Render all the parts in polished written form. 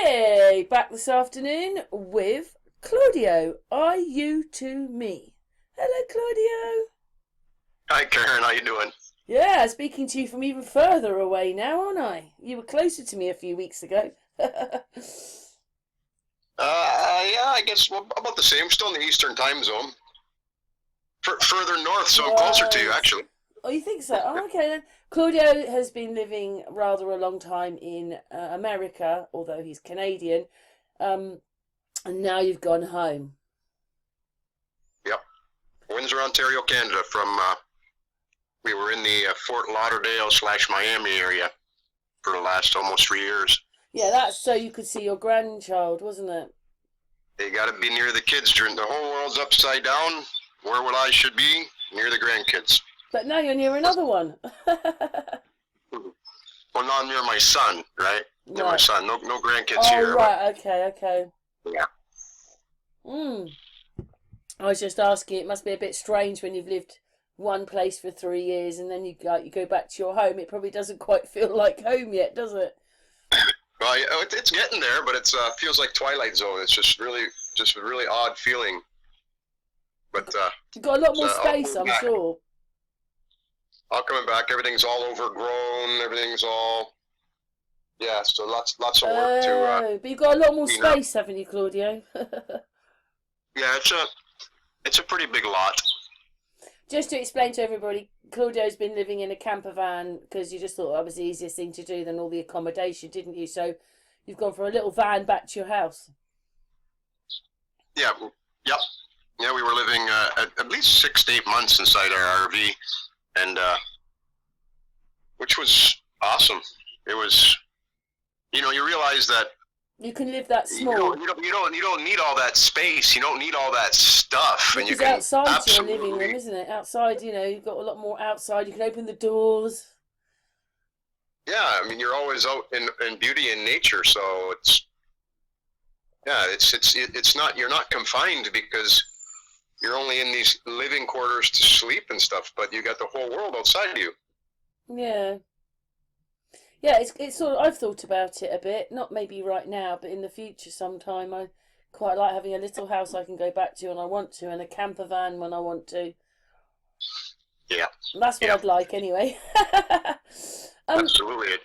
Hey, back this afternoon with Claudio. Are you to me? Hello, Claudio. Hi Karen, how you doing? Yeah, speaking to you from even further away now, aren't I? You were closer to me a few weeks ago. Yeah, I guess about the same. Still in the Eastern time zone. Further north, so I'm closer to you Right. actually. Oh, you think so? Oh, okay then. Claudio has been living rather a long time in America, although he's Canadian. Um, and now you've gone home. Yep, Windsor, Ontario, Canada. We were in the Fort Lauderdale / Miami area for the last almost 3 years. Yeah, that's so you could see your grandchild, wasn't it? You got to be near the kids during the whole world's upside down. Where would I should be? Near the grandkids. But now you're near another one. Well, not near my son, right? Near my Right. son. No grandkids Oh, here, but right. Okay, okay. yeah. Hmm. I was just asking. It must be a bit strange when you've lived one place for 3 years and then you go back to your home. It probably doesn't quite feel like home yet, does it? Well, it's getting there, but it's feels like Twilight Zone. It's just a really odd feeling. But You've got a lot more all space, coming I'm back. sure. All coming back. Everything's all overgrown. Everything's all So lots of work to Oh, but you've got a lot more clean up. space, haven't you, Claudio? Yeah, it's a pretty big lot. Just to explain to everybody, Claudio's been living in a camper van because you just thought that was the easiest thing to do than all the accommodation, didn't you? So you've gone for a little van back to your house. Yeah, yep. Yeah, we were living at least 6 to 8 months inside our RV, and which was awesome. It was, you realize that You can live that you don't, small. you don't, you don't, you don't need all that space. You don't need all that stuff, and you Because can outside's your living room, absolutely, isn't it? Outside, you've got a lot more outside. You can open the doors. yeah. I mean, you're always out in beauty and nature, so it's not, you're not confined because you're only in these living quarters to sleep and stuff, but you got the whole world outside of you. Yeah. Yeah, it's sort of, I've thought about it a bit. Not maybe right now, but in the future sometime. I quite like having a little house I can go back to when I want to, and a camper van when I want to. Yeah, That's what yeah, I'd like anyway. um, absolutely.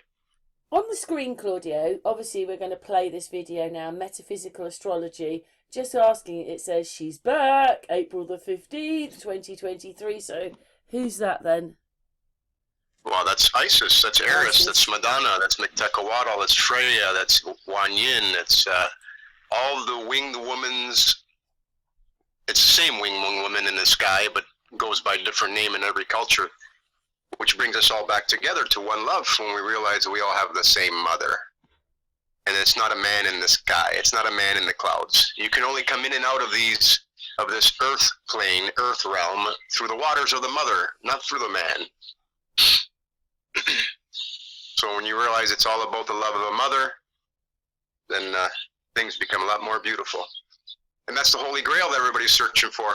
on the screen, Claudio, obviously we're going to play this video now, Metaphysical Astrology. Just asking, it says she's back, April the 15th, 2023. So who's that then? Well, that's Isis, that's Eris, Isis. that's Madonna, that's Mektekawatl, that's Freya, that's Wan Yin, that's all the winged womans. It's the same winged woman in the sky, but goes by a different name in every culture, which brings us all back together to one love when we realize that we all have the same mother. And it's not a man in the sky, it's not a man in the clouds. You can only come in and out of this earth plane, earth realm, through the waters of the mother, not through the man. So when you realize it's all about the love of a mother, then things become a lot more beautiful. And that's the Holy Grail that everybody's searching for.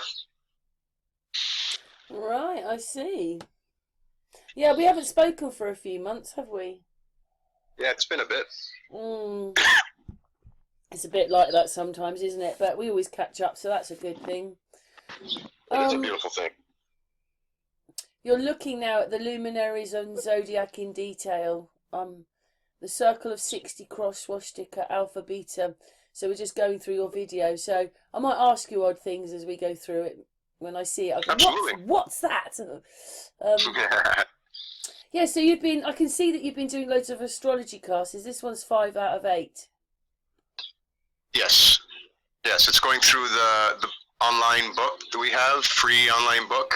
Right, I see. Yeah, we haven't spoken for a few months, have we? Yeah, it's been a bit. Mm, it's a bit like that sometimes, isn't it? But we always catch up, so that's a good thing. It is a Um, beautiful thing. you're looking now at the luminaries and zodiac in detail. The circle of 60 cross swastika alpha beta. So we're just going through your video. So I might ask you odd things as we go through it. When I see it, I go, Absolutely. what's that? Yeah, so I can see that you've been doing loads of astrology classes. This one's 5 out of 8. Yes. Yes, it's going through the online book that we have, free online book,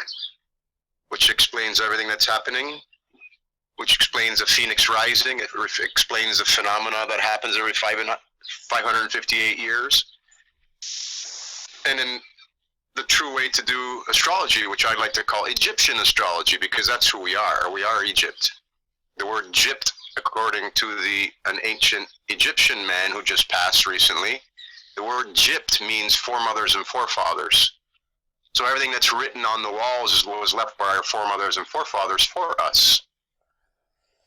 which explains everything that's happening, which explains the Phoenix Rising. It explains the phenomena that happens every 558 years. And then the true way to do astrology, which I like to call Egyptian astrology, because that's who we are. We are Egypt. The word Egypt, according to an ancient Egyptian man who just passed recently, the word Egypt means foremothers and forefathers. So everything that's written on the walls was left by our foremothers and forefathers for us.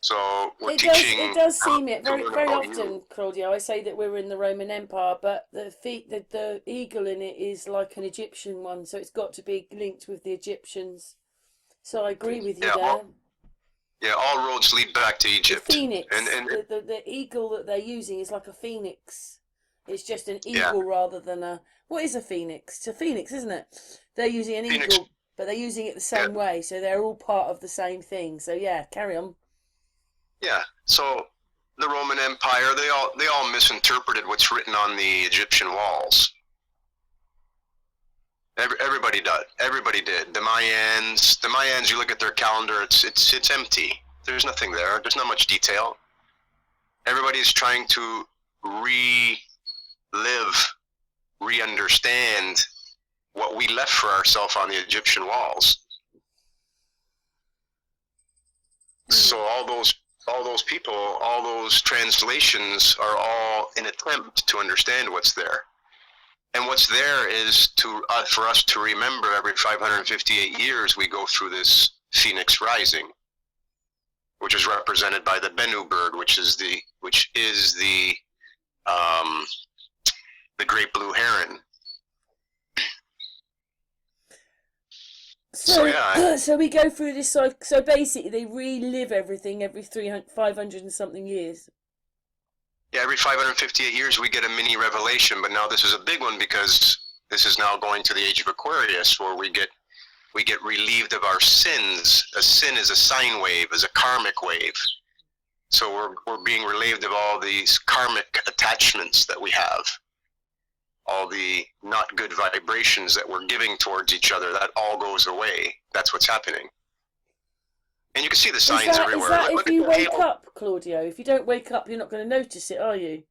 So we're It teaching. It does seem it to very, learn very about often, you. Claudio. I say that we're in the Roman Empire, but the eagle in it is like an Egyptian one, so it's got to be linked with the Egyptians. So I agree with you Yeah, there. all roads lead back to The Egypt. phoenix, And the eagle that they're using is like a phoenix. It's just an yeah, eagle rather than a. What is a phoenix? It's a phoenix, isn't it? They're using an Phoenix. eagle, but they're using it the Yeah, same way, so they're all part of the same thing. So yeah, carry on. yeah. So the Roman Empire, they all misinterpreted what's written on the Egyptian walls. Everybody did. Everybody did. The Mayans. You look at their calendar; it's empty. There's nothing there. There's not much detail. Everybody's trying to relive, re-understand what we left for ourselves on the Egyptian walls. So all those people, all those translations are all an attempt to understand what's there. And what's there is for us to remember every 558 years we go through this phoenix rising, which is represented by the Bennu bird, which is the great blue heron. So yeah, so we go through this cycle. So basically, they relive everything every 300, 500 and something years. yeah, every 558 years we get a mini revelation, but now this is a big one because this is now going to the age of Aquarius, where we get relieved of our sins. A sin is a sine wave, is a karmic wave. So we're being relieved of all these karmic attachments that we have, all the not good vibrations that we're giving towards each other. That all goes away. That's what's happening. And you can see the signs everywhere. Is that Look if you at the wake halo. up, Claudio? If you don't wake up, you're not going to notice it, are you?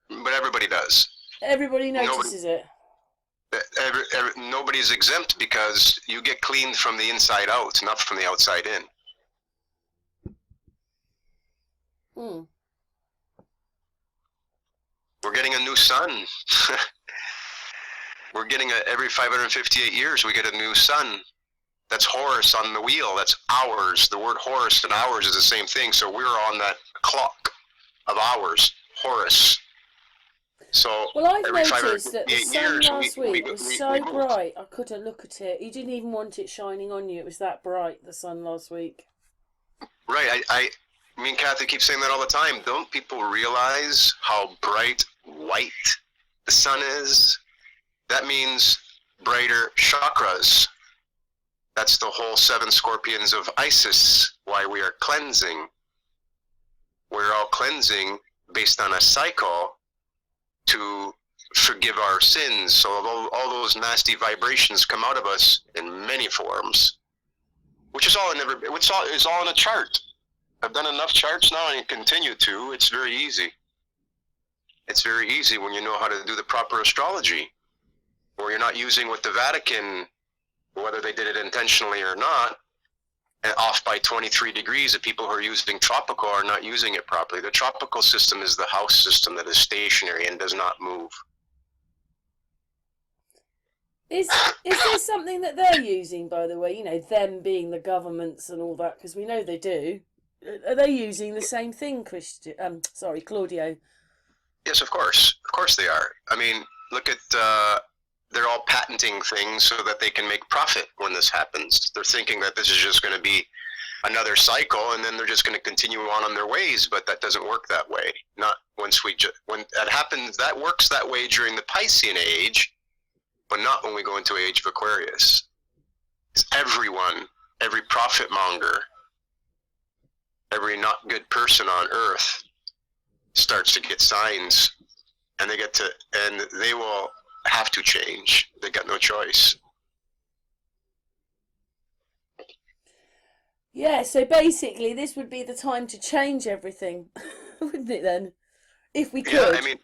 But everybody does. Everybody notices it. Nobody's exempt because you get cleaned from the inside out, not from the outside in. Hmm. We're getting a new sun. We're getting every 558 years we get a new sun. That's Horus on the wheel. That's hours. The word Horus and hours is the same thing. So we're on that clock of hours, Horus. So well, I've every noticed that the sun years, last week was so move. bright I couldn't look at it. You didn't even want it shining on you. It was that bright, the sun last week. Right. Me and Kathy keep saying that all the time. Don't people realize how bright white the sun is? That means brighter chakras. That's the whole 7 scorpions of Isis, why we are cleansing. We're all cleansing based on a cycle to forgive our sins. So all those nasty vibrations come out of us in many forms, which is all it's all in a chart. I've done enough charts now and continue to. It's very easy. It's very easy when you know how to do the proper astrology, where you're not using what the Vatican, whether they did it intentionally or not, and off by 23 degrees. The people who are using tropical are not using it properly. The tropical system is the house system that is stationary and does not move. Is there something that they're using, by the way? You know, them being the governments and all that, because we know they do. Are they using the same thing, Claudio? Yes, of course. Of course they are. I mean, look at, they're all patenting things so that they can make profit when this happens. They're thinking that this is just going to be another cycle and then they're just going to continue on their ways, but that doesn't work that way. Not when that happens, that works that way during the Piscean age, but not when we go into age of Aquarius. It's everyone, every profit monger, every not good person on earth starts to get signs, and they will have to change. They got no choice. Yeah, so basically this would be the time to change everything, wouldn't it then? If we could. Yeah, I mean,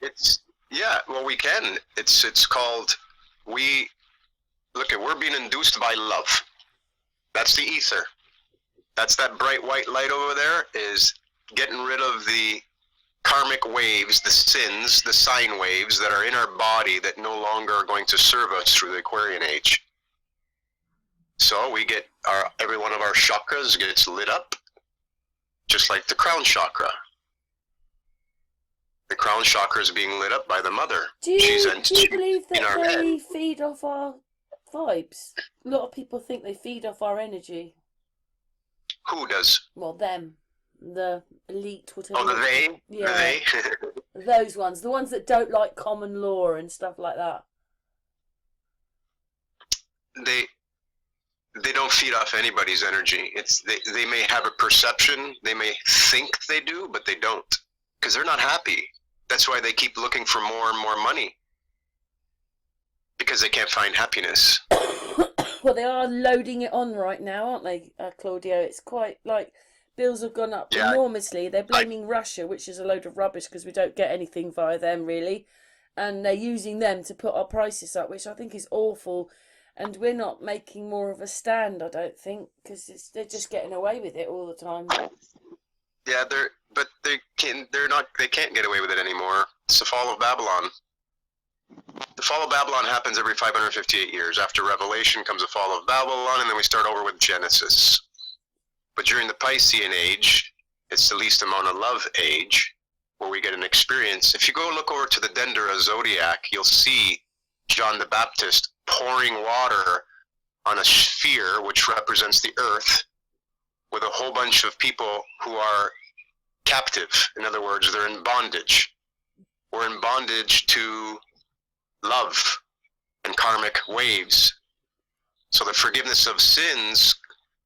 well, we can. It's called, we're being induced by love. That's the ether. That's that bright white light over there, is getting rid of the karmic waves, the sins, the sine waves that are in our body that no longer are going to serve us through the Aquarian age. So we get every one of our chakras gets lit up, just like the crown chakra. The crown chakra is being lit up by the mother. Do you believe that they feed off our vibes? A lot of people think they feed off our energy. Who does? Well, them. The elite, whatever. Oh, the they? Yeah. The they? Those ones. The ones that don't like common law and stuff like that. They don't feed off anybody's energy. They may have a perception, they may think they do, but they don't. Because they're not happy. That's why they keep looking for more and more money. Because they can't find happiness. Well, they are loading it on right now, aren't they, Claudio? It's quite like bills have gone up enormously. They're blaming Russia, which is a load of rubbish because we don't get anything via them, really. And they're using them to put our prices up, which I think is awful. And we're not making more of a stand, I don't think, because they're just getting away with it all the time. Yeah, they can't get away with it anymore. It's the fall of Babylon. The fall of Babylon happens every 558 years. After Revelation comes the fall of Babylon, and then we start over with Genesis. But during the Piscean age, it's the least amount of love age, where we get an experience. If you go look over to the Dendera zodiac, you'll see John the Baptist pouring water on a sphere, which represents the earth, with a whole bunch of people who are captive. In other words, they're in bondage. We're in bondage to love and karmic waves. So the forgiveness of sins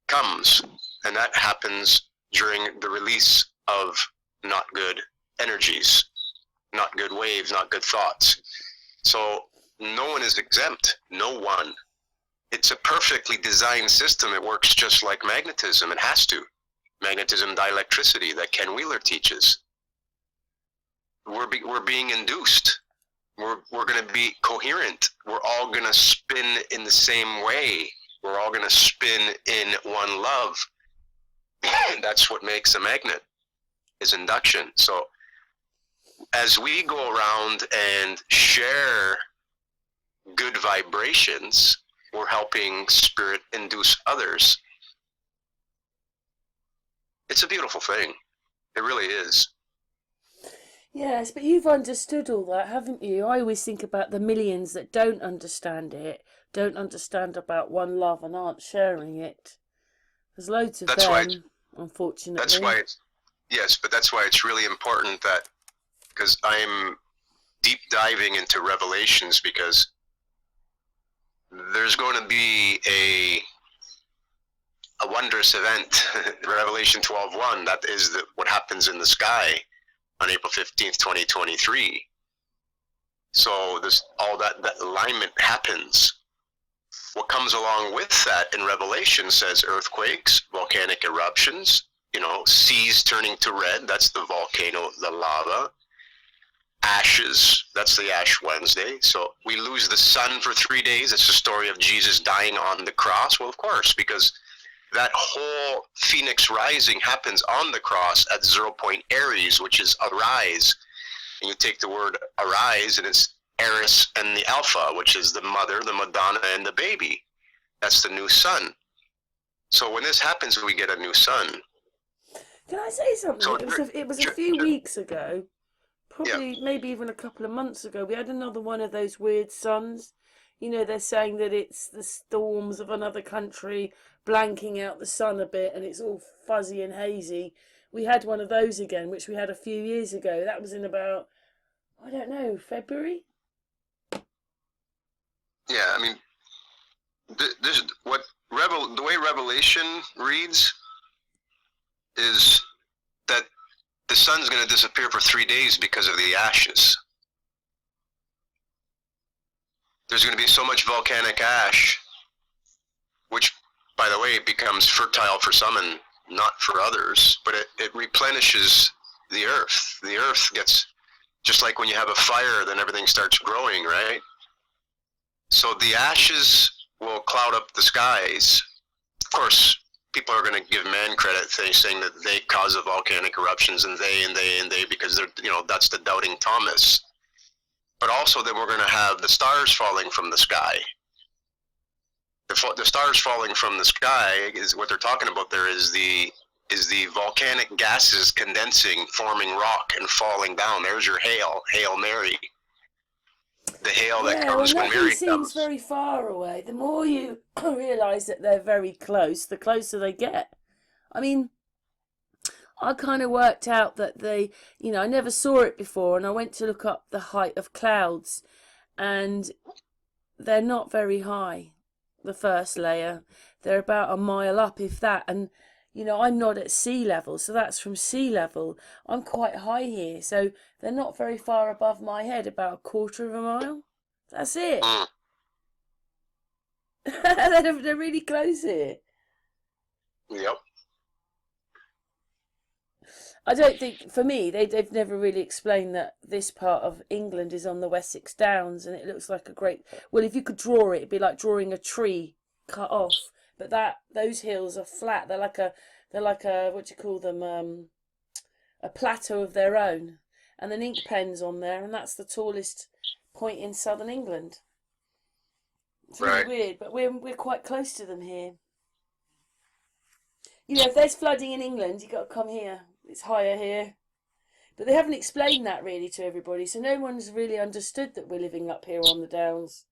comes, and that happens during the release of not good energies, not good waves, not good thoughts. So no one is exempt. No one. It's a perfectly designed system. It works just like magnetism. It has to. Magnetism, dielectricity, that Ken Wheeler teaches. We're being induced. We're going to be coherent. We're all going to spin in the same way. We're all going to spin in one love. That's what makes a magnet, is induction. So as we go around and share good vibrations, we're helping spirit induce others. It's a beautiful thing. It really is. Yes, but you've understood all that, haven't you? I always think about the millions that don't understand it, don't understand about one love and aren't sharing it. There's loads of them, unfortunately. That's why it's really important that, because I'm deep diving into Revelations, because there's going to be a wondrous event, Revelation 12:1. That is what happens in the sky on April 15th, 2023. So all that alignment happens. What comes along with that in Revelation says earthquakes, volcanic eruptions, seas turning to red, that's the volcano, the lava. Ashes, that's the Ash Wednesday. So we lose the sun for 3 days. It's the story of Jesus dying on the cross. Well, of course, because that whole phoenix rising happens on the cross at 0 point Aries, which is arise. And you take the word arise, and it's Eris and the Alpha, which is the mother, the Madonna, and the baby. That's the new sun. So when this happens, we get a new sun. Can I say something? So it was a few weeks ago, probably maybe even a couple of months ago, we had another one of those weird suns. They're saying that it's the storms of another country blanking out the sun a bit, and it's all fuzzy and hazy. We had one of those again, which we had a few years ago. That was in about, I don't know, February? Yeah, I mean, the way Revelation reads is that the sun's going to disappear for 3 days because of the ashes. There's going to be so much volcanic ash, which, by the way, becomes fertile for some and not for others, but it replenishes the earth. The earth gets, just like when you have a fire, then everything starts growing, right? So the ashes will cloud up the skies. Of course, people are going to give man credit, saying that they cause the volcanic eruptions, and they, because they're, that's the doubting Thomas. But also then we're going to have the stars falling from the sky. The stars falling from the sky is what they're talking about. There is the is the volcanic gases condensing, forming rock, and falling down. There's your hail, Hail Mary. The hail that Yeah, well, comes when nothing Mary seems comes. very far away. The more you realise that they're very close, the closer they get. I mean, I kind of worked out that I never saw it before, and I went to look up the height of clouds, and they're not very high, the first layer. They're about a mile up, if that. And, I'm not at sea level, so that's from sea level. I'm quite high here, so they're not very far above my head, about a quarter of a mile. That's it. Mm, They're really close here. yep. I don't think, for me, they've never really explained that this part of England is on the Wessex Downs, and it looks like a great. Well, if you could draw it, it'd be like drawing a tree cut off. But those hills are flat. They're like a what do you call them? A plateau of their own, and then ink pens on there, and that's the tallest point in southern England. It's really Right. weird, but we're quite close to them here. If there's flooding in England, you've got to come here. It's higher here. But they haven't explained that really to everybody, so no one's really understood that we're living up here on the Downs.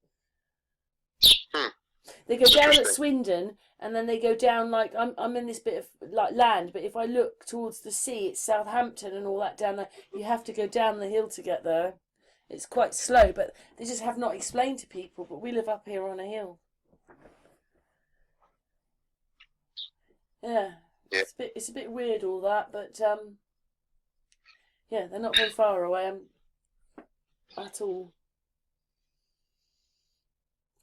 Hmm. They go down at Interesting. Swindon, and then they go down like I'm in this bit of like land, but if I look towards the sea, it's Southampton and all that down there. You have to go down the hill to get there. It's quite slow, but they just have not explained to people. But we live up here on a hill. Yeah, Yeah. it's a bit weird all that, but yeah, they're not very far away at all.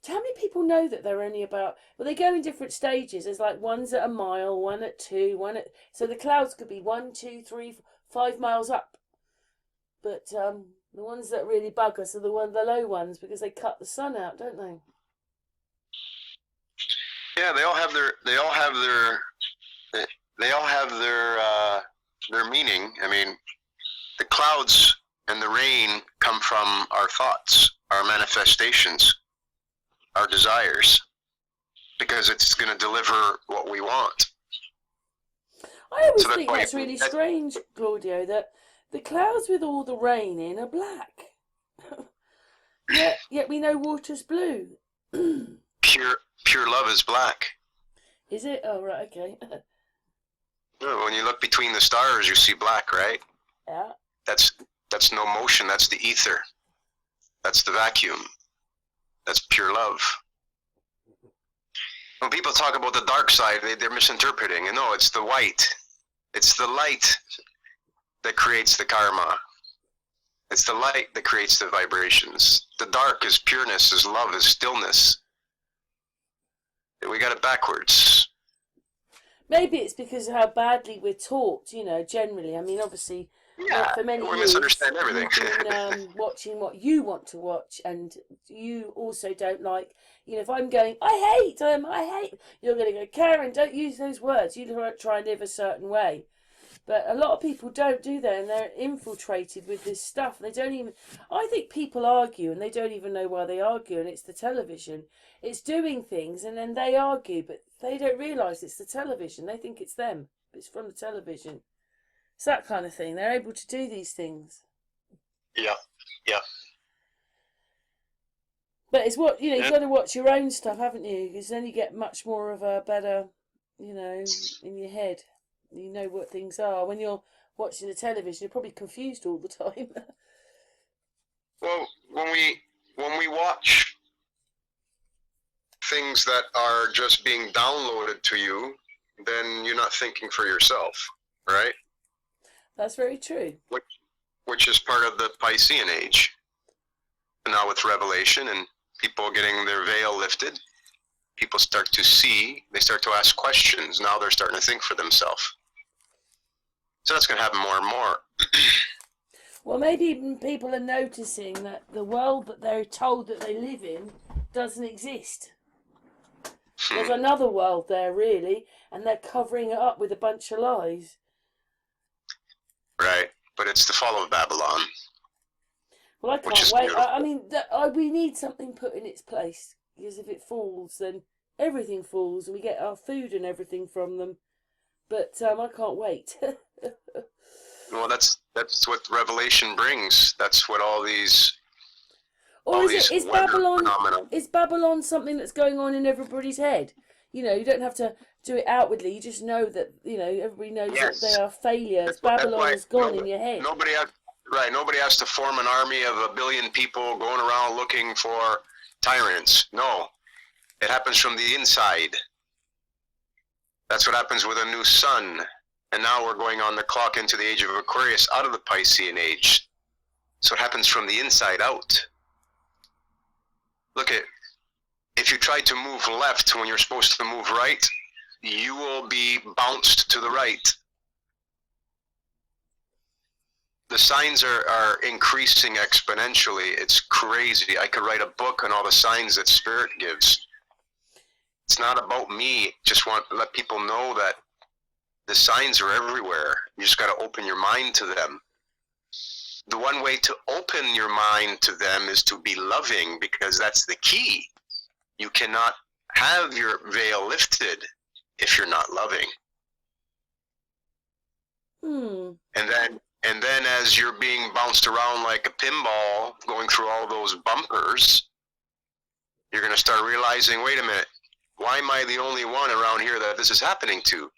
So how many people know that they're only about? Well, they go in different stages. There's like one's at a mile, one at two, so the clouds could be 1, 2, 3, 5 miles up. But the ones that really bug us are the low ones because they cut the sun out, don't they? Yeah, they all have their meaning. I mean, the clouds and the rain come from our thoughts, our manifestations, our desires, because it's going to deliver what we want. I always So that's think why that's really strange, Claudio, that the clouds with all the rain in are black. Yet we know water's blue. Pure love is black. Is it? Oh, right, okay. When you look between the stars, you see black, right? Yeah. That's no motion. That's the ether. That's the vacuum. That's pure love. When people talk about the dark side, they're misinterpreting. And no, it's the white. It's the light that creates the karma. It's the light that creates the vibrations. The dark is pureness, is love, is stillness. We got it backwards. Maybe it's because of how badly we're taught, generally. I mean, obviously, Yeah, for many we years, misunderstand everything. you've been watching what you want to watch, and you also don't like, if I'm going, I hate, you're going to go, Karen, don't use those words. You try and live a certain way. But a lot of people don't do that, and they're infiltrated with this stuff. They don't even. I think people argue, and they don't even know why they argue, and it's the television. It's doing things, and then they argue, but they don't realise it's the television. They think it's them, but it's from the television. It's that kind of thing. They're able to do these things. Yeah. But it's what you've got to watch your own stuff, haven't you? Because then you get much more of a better, in your head. You know what things are. When you're watching the television, you're probably confused all the time. Well, when we watch things that are just being downloaded to you, then you're not thinking for yourself, right? That's very true. Which is part of the Piscean age. Now with revelation and people getting their veil lifted, people start to see, they start to ask questions. Now they're starting to think for themselves. So that's going to happen more and more. Well, maybe even people are noticing that the world that they're told that they live in doesn't exist. There's another world there, really, and they're covering it up with a bunch of lies. Right, but it's the fall of Babylon. Well, I can't wait. I mean, we need something put in its place, because if it falls, then everything falls, and we get our food and everything from them. But I can't wait. Well, that's what Revelation brings. That's what all these Or is weather Babylon phenomena. something that's going on in everybody's head? You know, you don't have to do it outwardly. You just know that, you know, everybody knows that they Yes, are failures. that's Babylon why is gone in your head. nobody has, right. Nobody has to form an army of 1 billion people going around looking for tyrants. No, it happens from the inside. That's what happens with a new sun. And now we're going on the clock into the age of Aquarius, out of the Piscean age. So it happens from the inside out. Look at, if you try to move left when you're supposed to move right, you will be bounced to the right. The signs are increasing exponentially. It's crazy. I could write a book on all the signs that Spirit gives. It's not about me. Just want to let people know that the signs are everywhere. You just got to open your mind to them. The one way to open your mind to them is to be loving, because that's the key. You cannot have your veil lifted if you're not loving. And then as you're being bounced around like a pinball, going through all those bumpers, you're going to start realizing, wait a minute, why am I the only one around here that this is happening to?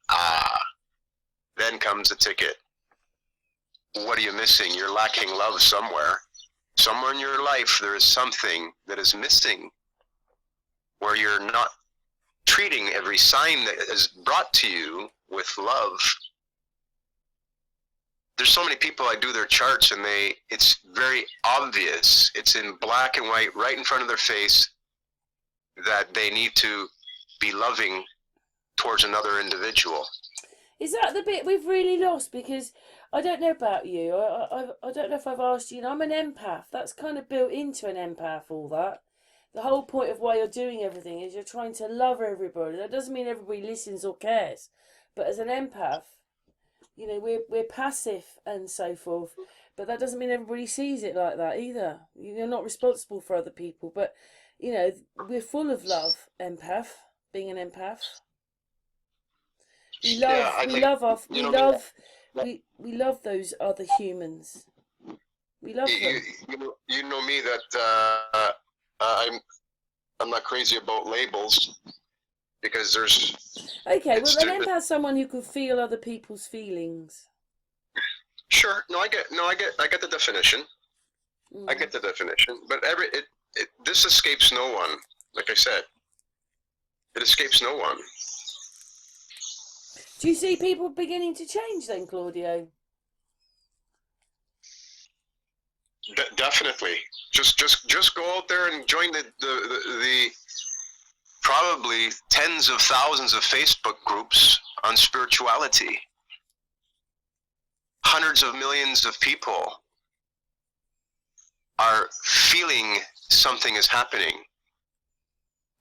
Then comes the ticket. What are you missing? You're lacking love somewhere. Somewhere in your life there is something that is missing, where you're not treating every sign that is brought to you with love. There's so many people, I do their charts, and it's very obvious. It's in black and white right in front of their face that they need to be loving towards another individual. Is that the bit we've really lost? Because I don't know about you. I don't know if I've asked you. I'm an empath. That's kind of built into an empath, all that. The whole point of why you're doing everything is you're trying to love everybody. That doesn't mean everybody listens or cares. But as an empath, you know, we're passive and so forth. But that doesn't mean everybody sees it like that either. You're not responsible for other people. But, you know, we're full of love, empath, being an empath. We love those other humans. We love them. You know me that I'm not crazy about labels, because there's. Okay, well, an empath is someone who can feel other people's feelings. Sure, I get the definition. I get the definition, but this escapes no one. Like I said, it escapes no one. Do you see people beginning to change then, Claudio? Definitely. Just go out there and join the probably tens of thousands of Facebook groups on spirituality. Hundreds of millions of people are feeling something is happening.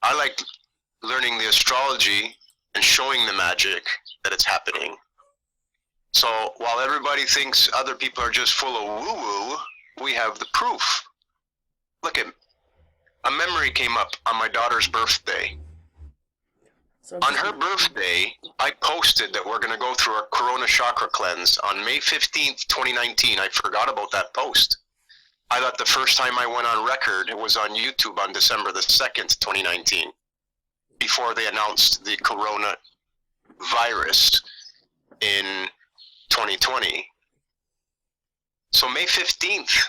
I like learning the astrology and showing the magic that it's happening. So while everybody thinks other people are just full of woo-woo, we have the proof. Look at, a memory came up on my daughter's birthday. On her birthday, I posted that we're going to go through a Corona Chakra Cleanse on May 15th, 2019. I forgot about that post. I thought the first time I went on record, it was on YouTube on December the 2nd, 2019, before they announced the Corona virus in 2020. So May 15th,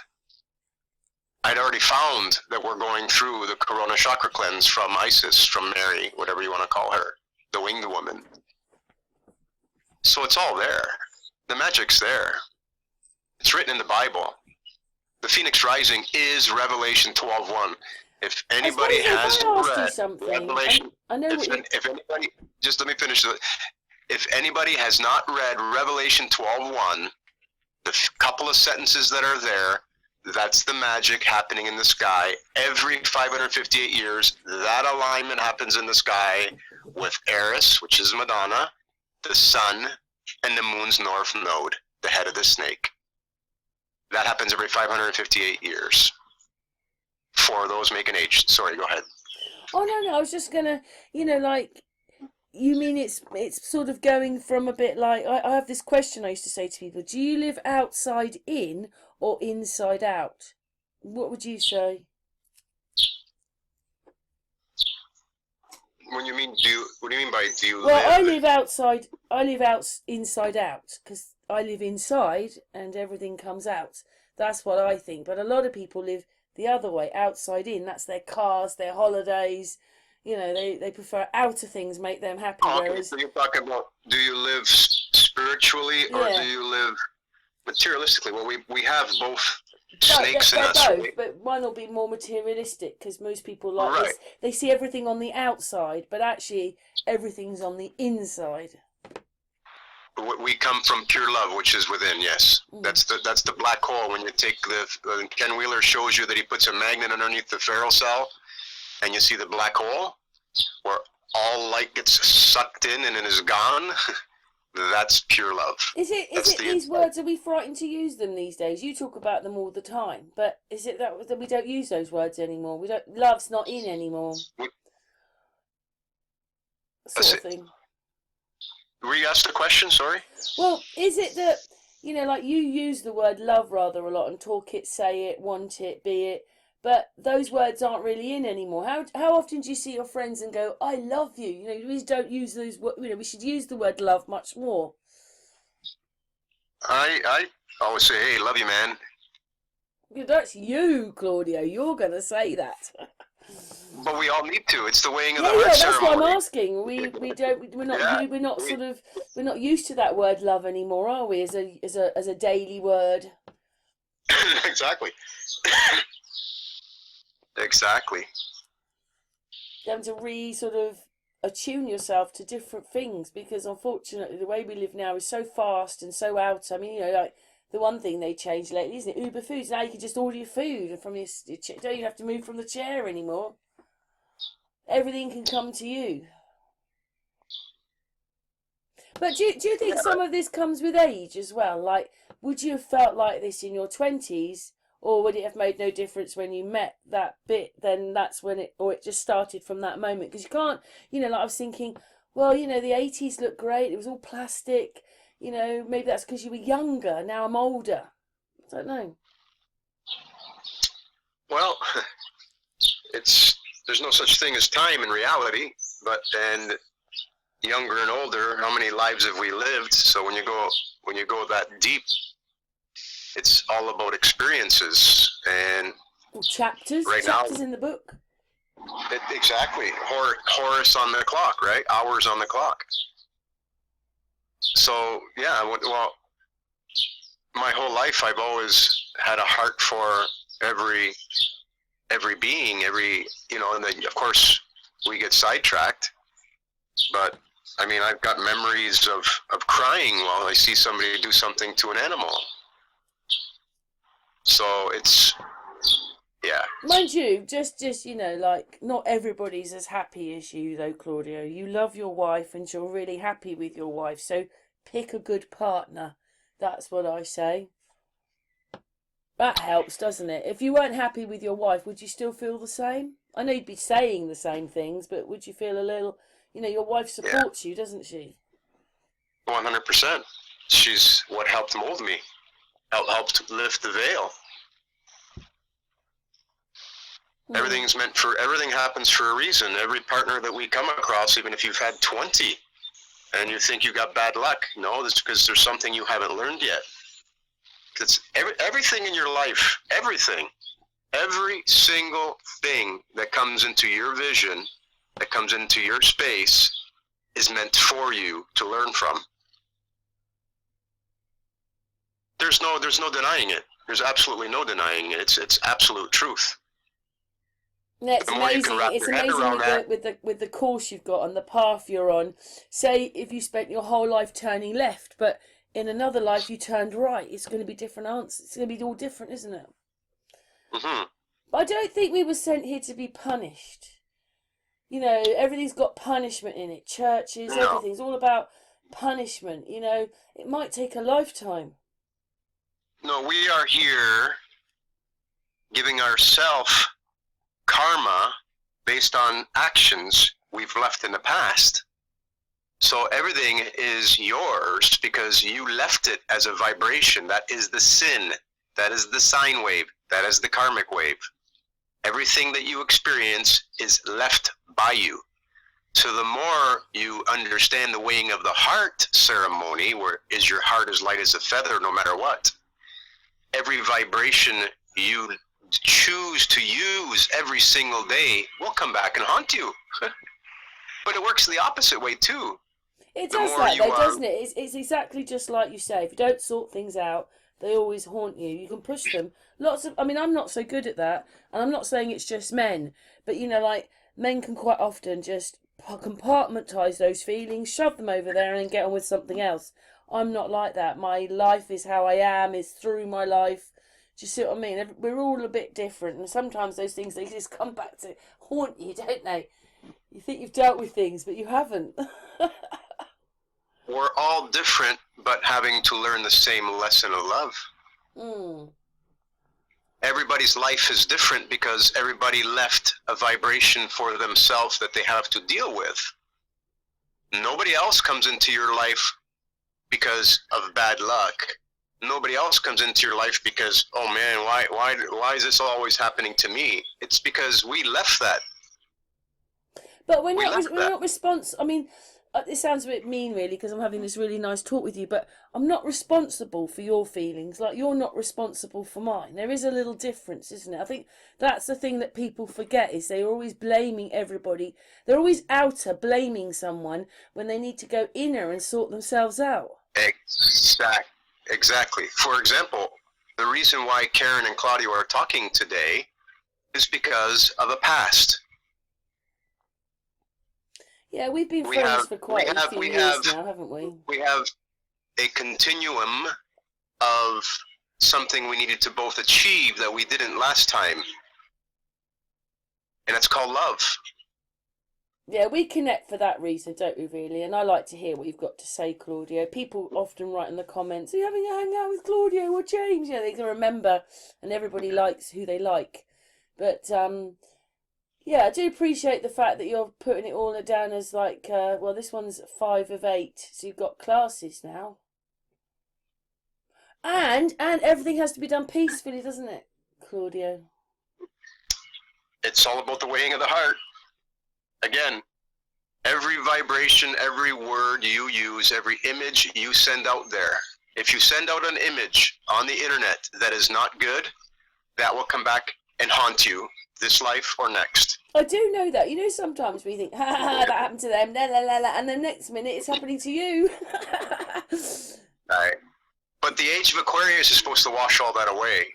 I'd already found that we're going through the Corona Chakra Cleanse from Isis, from Mary, whatever you want to call her, the winged woman. So it's all there. The magic's there. It's written in the Bible. The Phoenix Rising is Revelation 12:1. If anybody has read Revelation, if anybody, just let me finish. If anybody has not read Revelation 12:1, the couple of sentences that are there, that's the magic happening in the sky. Every 558 years, that alignment happens in the sky with Eris, which is Madonna, the sun, and the moon's north node, the head of the snake. That happens every 558 years. For those making age. Sorry, go ahead. Oh, no, I was just going to, like, you mean it's sort of going from a bit like I have this question I used to say to people: do you live outside in or inside out? What would you say? What do you mean? What do you mean by do you Well, live? I live outside. I live inside out because I live inside and everything comes out. That's what I think. But a lot of people live the other way, outside in. That's their cars, their holidays. You know, they prefer outer things make them happy. Oh, okay, Whereas, so you're talking about, do you live spiritually or Yeah. do you live materialistically? Well, we have both but snakes in they're us. both, but one will be more materialistic because most people like Right. this. They see everything on the outside, but actually everything's on the inside. We come from pure love, which is within. Yes, that's the black hole. When you take Ken Wheeler shows you that he puts a magnet underneath the ferrule cell, and you see the black hole, where all light gets sucked in and it is gone. That's pure love. Is it these words, are we frightened to use them these days? You talk about them all the time, but is it that we don't use those words anymore? We don't. Love's not in anymore. Sort of thing. Re-ask the question. Sorry. Well, is it that like you use the word love rather a lot and talk it, say it, want it, be it, but those words aren't really in anymore. How often do you see your friends and go, "I love you"? We don't use those. We should use the word love much more. I always say, "Hey, love you, man." That's you, Claudio. You're gonna say that. But we all need to. It's the weighing of the Yeah, heart that's ceremony. what I'm asking. We're not used to that word love anymore, are we? As a daily word. Exactly. Exactly. You have to sort of attune yourself to different things because unfortunately the way we live now is so fast and so out. I mean, like the one thing they changed lately, isn't it? Uber Foods. Now you can just order your food from your don't even have to move from the chair anymore. Everything can come to you. But do you think some of this comes with age as well? Like, would you have felt like this in your 20s, or would it have made no difference when you met that bit? Then that's when it just started from that moment? Because you can't, like I was thinking, well, the 80s looked great. It was all plastic. Maybe that's because you were younger. Now I'm older. I don't know. Well, there's no such thing as time in reality, and younger and older, how many lives have we lived? So when you go that deep, it's all about experiences and chapters. Right chapters now, in the book. Exactly. Horus on the clock, right? Hours on the clock. So yeah, well, my whole life I've always had a heart for every being, and then of course we get sidetracked, but I mean, I've got memories of crying while I see somebody do something to an animal. So it's, yeah. Mind you, just like not everybody's as happy as you though, Claudio. You love your wife and you're really happy with your wife, so pick a good partner. That's what I say. That helps, doesn't it? If you weren't happy with your wife, would you still feel the same? I know you'd be saying the same things, but would you feel a little, your wife supports you, doesn't she? 100%. She's what helped mold me, helped lift the veil. Everything happens for a reason. Every partner that we come across, even if you've had 20 and you think you got bad luck, no, it's because there's something you haven't learned yet. Because everything in your life, every single thing that comes into your vision, that comes into your space, is meant for you to learn from. There's no denying it. There's absolutely no denying it. It's absolute truth. Yeah, it's amazing. It's amazing with the course you've got and the path you're on. Say if you spent your whole life turning left, but in another life you turned right, it's going to be different answers. It's going to be all different, isn't it? Mm-hmm. But I don't think we were sent here to be punished. Everything's got punishment in it. Churches, everything's all about punishment. It might take a lifetime. No, we are here giving ourselves karma based on actions we've left in the past. So everything is yours because you left it as a vibration. That is the sin. That is the sine wave. That is the karmic wave. Everything that you experience is left by you. So the more you understand the weighing of the heart ceremony, where is your heart as light as a feather no matter what, every vibration you choose to use every single day will come back and haunt you. But it works the opposite way too. It does that though, doesn't it? It's exactly just like you say. If you don't sort things out, they always haunt you. You can push them. I mean, I'm not so good at that, and I'm not saying it's just men, but you know, like, men can quite often just compartmentalize those feelings, shove them over there, and then get on with something else. I'm not like that. My life is how I am, is through my life. Do you see what I mean? We're all a bit different, and sometimes those things, they just come back to haunt you, don't they? You think you've dealt with things, but you haven't. We're all different, but having to learn the same lesson of love. Everybody's life is different because everybody left a vibration for themselves that they have to deal with. Nobody else comes into your life because of bad luck. Nobody else comes into your life because, oh man, why is this always happening to me? It's because we left that. But we're not responsible. I mean, it sounds a bit mean, really, because I'm having this really nice talk with you, but I'm not responsible for your feelings, like you're not responsible for mine. There is a little difference, isn't it? I think that's the thing that people forget, is they're always blaming everybody. They're always outer blaming someone when they need to go inner and sort themselves out. Exactly. For example, the reason why Karen and Claudio are talking today is because of a past. Yeah, we've been friends for quite a few years now, haven't we? We have a continuum of something we needed to both achieve that we didn't last time. And it's called love. Yeah, we connect for that reason, don't we, really? And I like to hear what you've got to say, Claudio. People often write in the comments, are you having a hangout with Claudio or James? Yeah, they can remember, and everybody likes who they like. But, yeah, I do appreciate the fact that you're putting it all down as like, well, this one's 5 of 8, so you've got classes now. And everything has to be done peacefully, doesn't it, Claudio? It's all about the weighing of the heart. Again, every vibration, every word you use, every image you send out there, if you send out an image on the internet that is not good, that will come back and haunt you this life or next. I do know that. You know, sometimes we think, that happened to them, la la la la, and the next minute it's happening to you. Right. But the age of Aquarius is supposed to wash all that away.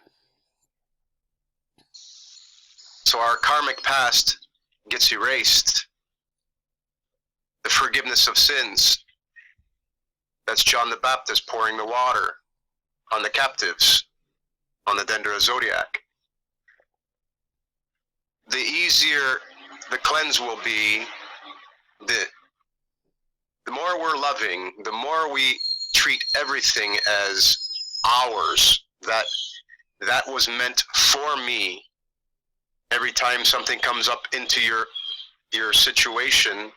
So our karmic past gets erased. The forgiveness of sins. That's John the Baptist pouring the water on the captives, on the Dendera Zodiac. The easier the cleanse will be, the more we're loving, the more we treat everything as ours, that was meant for me. Every time something comes up into your situation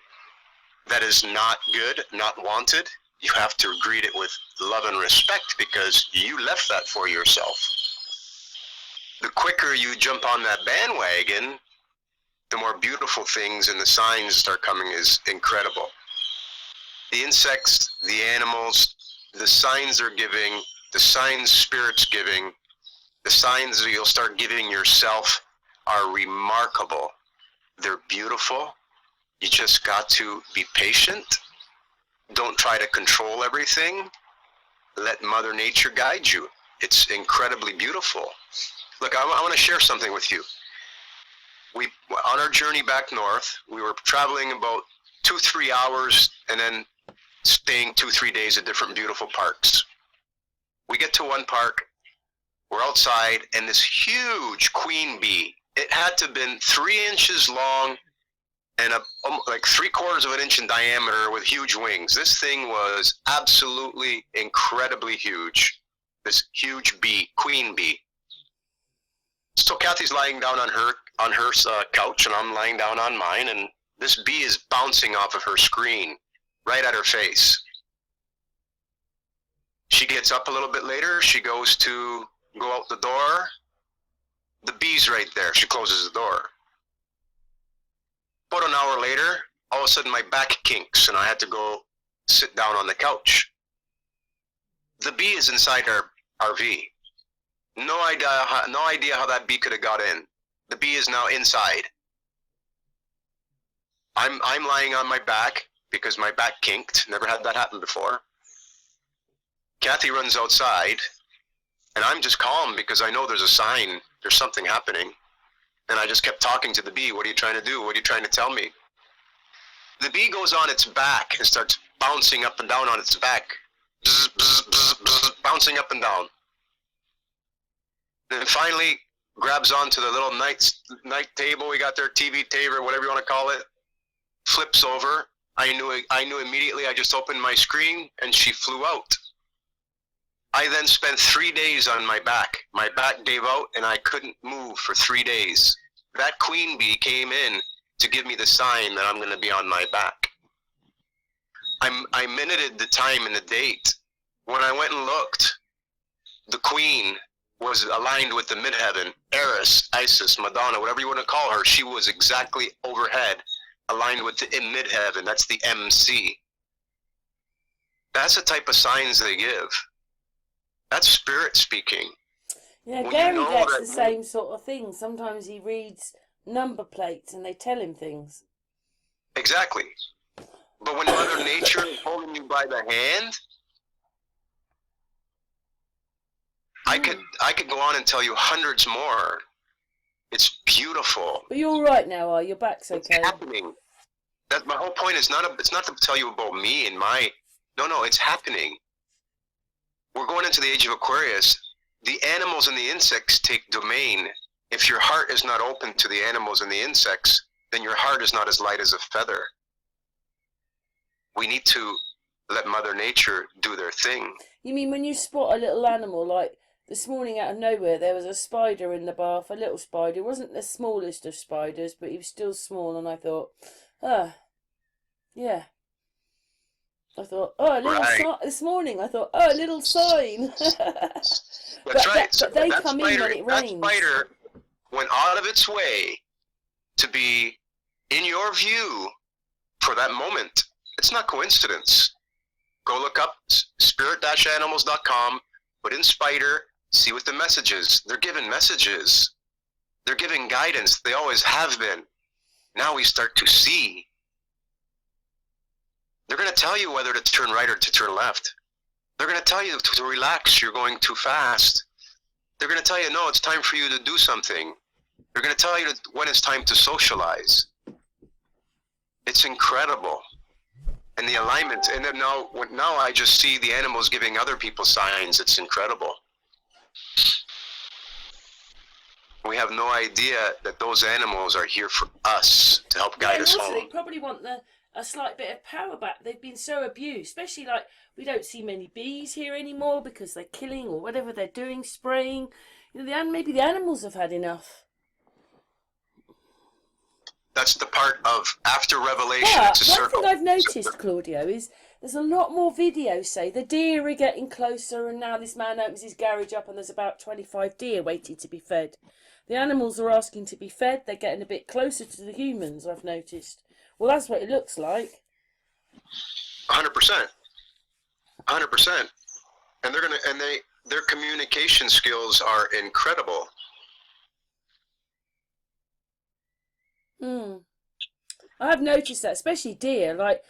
that is not good, not wanted, you have to greet it with love and respect because you left that for yourself. The quicker you jump on that bandwagon, the more beautiful things and the signs start coming is incredible. The insects, the animals, the signs they're giving, the signs Spirit's giving, the signs that you'll start giving yourself are remarkable. They're beautiful. You just got to be patient. Don't try to control everything. Let Mother Nature guide you. It's incredibly beautiful. Look, I want to share something with you. On our journey back north, we were traveling about 2-3 hours and then staying 2-3 days at different beautiful parks. We get to one park, we're outside, and this huge queen bee, it had to have been 3 inches long and like 3/4 of an inch in diameter with huge wings. This thing was absolutely incredibly huge. This huge bee, queen bee. So Kathy's lying down on her couch, and I'm lying down on mine, and this bee is bouncing off of her screen right at her face. She gets up a little bit later. She goes to go out the door. The bee's right there. She closes the door. About an hour later, all of a sudden my back kinks and I had to go sit down on the couch. The bee is inside our RV. No idea how that bee could have got in. The bee is now inside. I'm lying on my back because my back kinked. Never had that happen before. Kathy runs outside, and I'm just calm because I know there's a sign. There's something happening. And I just kept talking to the bee. What are you trying to do? What are you trying to tell me? The bee goes on its back and starts bouncing up and down on its back. Bzz, bzz, bzz, bzz, bouncing up and down. And finally grabs onto the little night table we got there, TV table, whatever you want to call it. Flips over. I knew immediately. I just opened my screen and she flew out. I then spent 3 days on my back. My back gave out and I couldn't move for 3 days. That queen bee came in to give me the sign that I'm going to be on my back. I minuted the time and the date. When I went and looked, the queen was aligned with the midheaven. Eris, Isis, Madonna, whatever you want to call her, she was exactly overhead, aligned with the midheaven. That's the MC. That's the type of signs they give. That's spirit speaking. Yeah, Well, Gary you know gets that- the same sort of thing. Sometimes he reads number plates and they tell him things. Exactly. But when Mother Nature is holding you by the hand, I could go on and tell you hundreds more. It's beautiful. But you're all right now, are you? Your back's It's okay. happening. That my whole point is it's not to tell you about me and my. No, it's happening. We're going into the age of Aquarius. The animals and the insects take domain. If your heart is not open to the animals and the insects, then your heart is not as light as a feather. We need to let Mother Nature do their thing. You mean when you spot a little animal, like this morning out of nowhere, there was a spider in the bath, a little spider. It wasn't the smallest of spiders, but he was still small, and I thought, yeah. I thought, a little Right. this morning, I thought, a little sign. That's But right. but they that come in when it that rains. spider went out of its way to be in your view for that moment. It's not coincidence. Go look up spirit-animals.com, put in spider, see what the message is. They're giving messages. They're giving guidance. They always have been. Now we start to see. They're going to tell you whether to turn right or to turn left. They're going to tell you to relax. You're going too fast. They're going to tell you, no, it's time for you to do something. They're going to tell you when it's time to socialize. It's incredible. And the alignment, and then now I just see the animals giving other people signs. It's incredible. We have no idea that those animals are here for us to help guide And us also, they home. probably want a slight bit of power back. They've been so abused, especially like we don't see many bees here anymore because they're killing or whatever they're doing, spraying. You know, maybe the animals have had enough. That's the part of after revelation. But It's a one circle. thing I've noticed, Claudio, is there's a lot more videos say the deer are getting closer, and now this man opens his garage up and there's about 25 deer waiting to be fed. The animals are asking to be fed. They're getting a bit closer to the humans, I've noticed. Well, that's what it looks like. 100%. 100%. And their communication skills are incredible. I've noticed that, especially deer. Like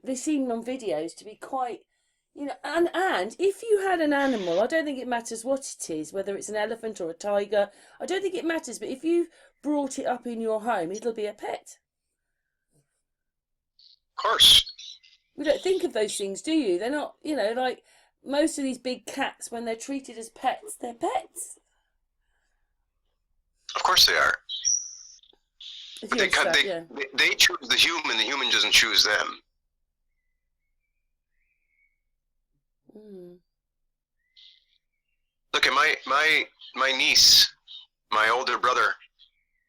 they seem on videos to be quite, you know. And if you had an animal, I don't think it matters what it is, whether it's an elephant or a tiger. I don't think it matters. But if you brought it up in your home, it'll be a pet. Of course. We don't think of those things, do you? They're not, you know, like most of these big cats, when they're treated as pets, they're pets. Of course they are. If But you understand, yeah. they choose the human doesn't choose them. Look at my niece, my older brother.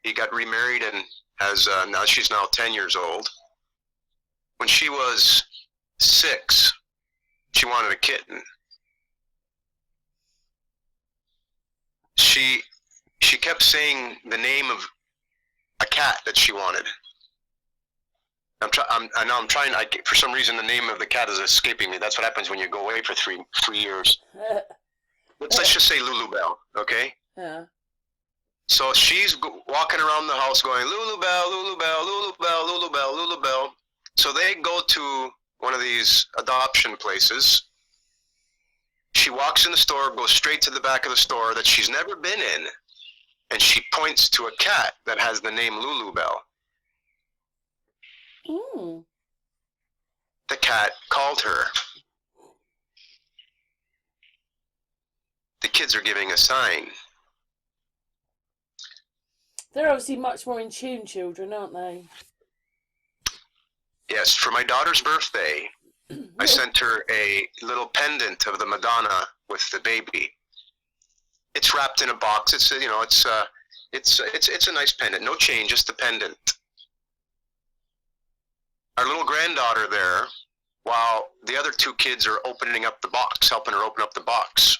He got remarried and has now she's now 10 years old. When she was 6, she wanted a kitten. She kept saying the name of a cat that she wanted. For some reason the name of the cat is escaping me. That's what happens when you go away for three years. Let's just say Lulubelle, okay? Yeah. So she's walking around the house going, Lulubelle, Lulubelle, Lulubelle, Lulubelle, Lulubelle. So they go to one of these adoption places. She walks in the store, goes straight to the back of the store that she's never been in, and she points to a cat that has the name Lulubelle. Mm. The cat called her. The kids are giving a sign. They're obviously much more in tune, children, aren't they? Yes, for my daughter's birthday, I sent her a little pendant of the Madonna with the baby. It's wrapped in a box. It's it's a nice pendant. No chain, just the pendant. Our little granddaughter there, while the other 2 kids are opening up the box, helping her open up the box,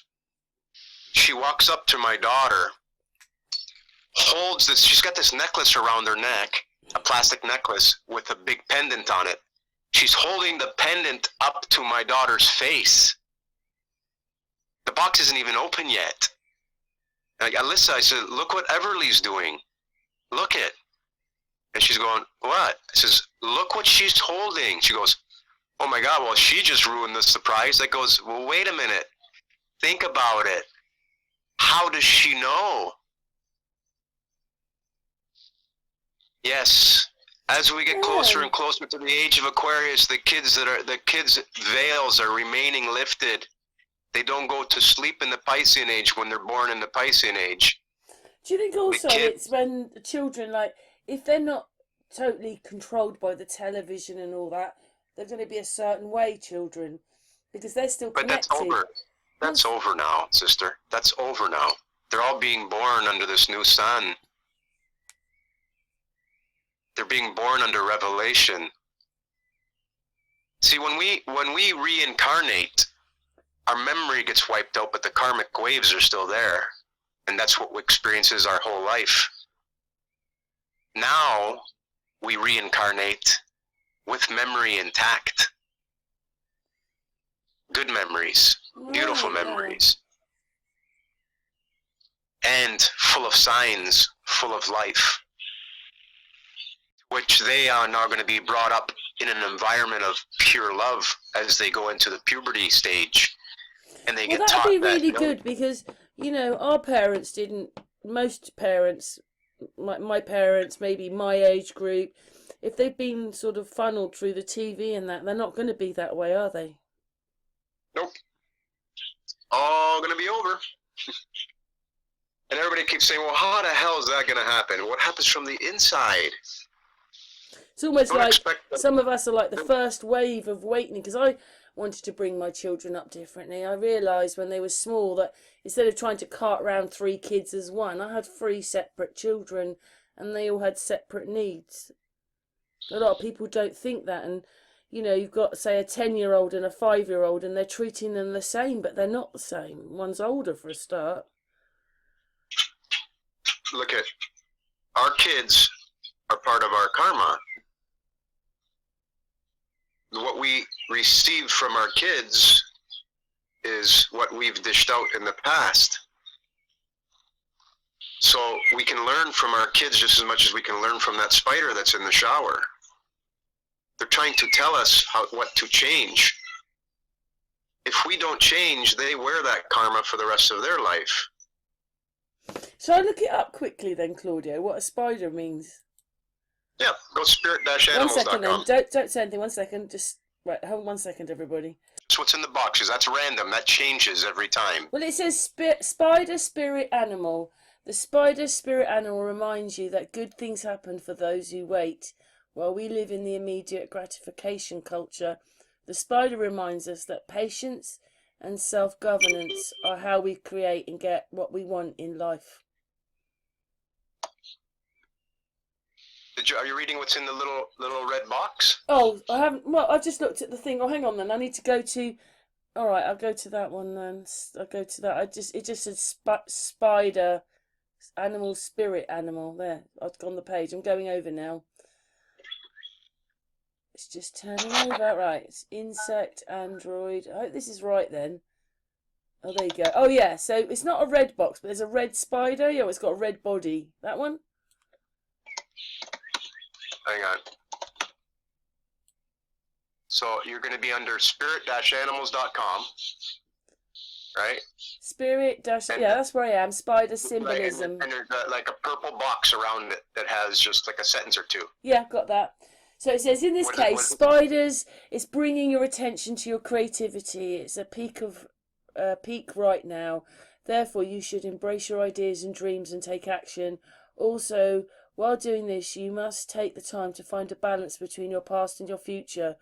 she walks up to my daughter, holds this, she's got this necklace around her neck, a plastic necklace with a big pendant on it. She's holding the pendant up to my daughter's face. The box isn't even open yet. And Alyssa, I said, look what Everly's doing. Look it. And she's going, what? I says, look what she's holding. She goes, oh my God, well, she just ruined the surprise. I goes, well, wait a minute. Think about it. How does she know? Yes. As we get closer and closer to the age of Aquarius, the kids' veils are remaining lifted. They don't go to sleep in the Piscean age when they're born in the Piscean age. Do you think also it's when the children, like, if they're not totally controlled by the television and all that, they're going to be a certain way, children, because they're still connected. But that's over. That's over now, sister. That's over now. They're all being born under this new sun. They're being born under revelation. See, when we reincarnate, our memory gets wiped out, but the karmic waves are still there. And that's what experiences our whole life. Now, we reincarnate with memory intact. Good memories, beautiful memories. And full of signs, full of life. Which they are now going to be brought up in an environment of pure love as they go into the puberty stage. And they get taught that. That'd be really good because, our parents didn't, most parents, my parents, maybe my age group, if they've been sort of funneled through the TV and that, they're not going to be that way, are they? Nope. All going to be over. And everybody keeps saying, well, how the hell is that going to happen? What happens from the inside? It's almost like some of us are like the first wave of awakening, because I wanted to bring my children up differently. I realised when they were small that instead of trying to cart around 3 kids as one, I had 3 separate children and they all had separate needs. A lot of people don't think that, and you've got, say, a 10-year-old and a 5-year-old and they're treating them the same, but they're not the same. One's older for a start. Look at, our kids are part of our karma. What we receive from our kids is what we've dished out in the past. So we can learn from our kids just as much as we can learn from that spider that's in the shower. They're trying to tell us what to change. If we don't change, they wear that karma for the rest of their life. Shall I look it up quickly then, Claudio, what a spider means? Yeah, go spirit-animals.com. 1 second then, don't say anything, 1 second, just, right, hold 1 second, everybody. That's what's in the boxes, that's random, that changes every time. Well, it says spider spirit animal. The spider spirit animal reminds you that good things happen for those who wait. While we live in the immediate gratification culture, the spider reminds us that patience and self-governance are how we create and get what we want in life. Are you reading what's in the little red box? Oh, I haven't. Well, I've just looked at the thing. Oh, hang on then. I need to go to. All right, I'll go to that one then. I'll go to that. It just said spider, animal, spirit animal. There, I've gone the page. I'm going over now. It's just turning over. Right, it's insect, android. I hope this is right then. Oh, there you go. Oh, yeah. So it's not a red box, but there's a red spider. Yeah, it's got a red body. That one? Hang on. So you're going to be under spirit-animals.com, right? Spirit dash. Yeah, that's where I am. Spider symbolism. And there's like a purple box around it that has just like a sentence or two. Yeah, got that. So it says, in this case, spiders, it's bringing your attention to your creativity. It's a peak right now. Therefore, you should embrace your ideas and dreams and take action. Also, while doing this, you must take the time to find a balance between your past and your future.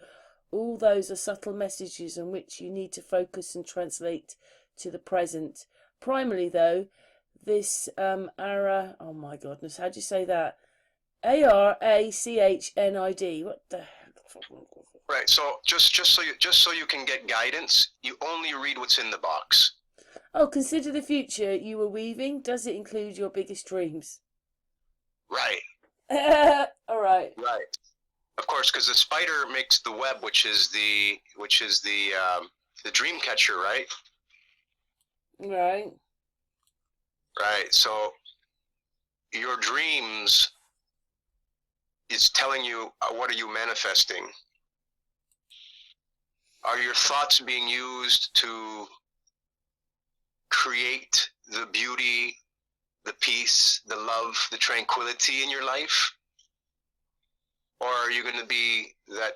All those are subtle messages on which you need to focus and translate to the present. Primarily, though, this ARA, oh my goodness, how do you say that? ARACHNID. What the heck? Right. So just so you can get guidance, you only read what's in the box. Oh, consider the future you were weaving. Does it include your biggest dreams? Right. All right. Right. Of course, because the spider makes the web, which is the dream catcher, right? Right. Right. So your dreams is telling you what are you manifesting? Are your thoughts being used to create the beauty, the peace, the love, the tranquility in your life? Or are you going to be that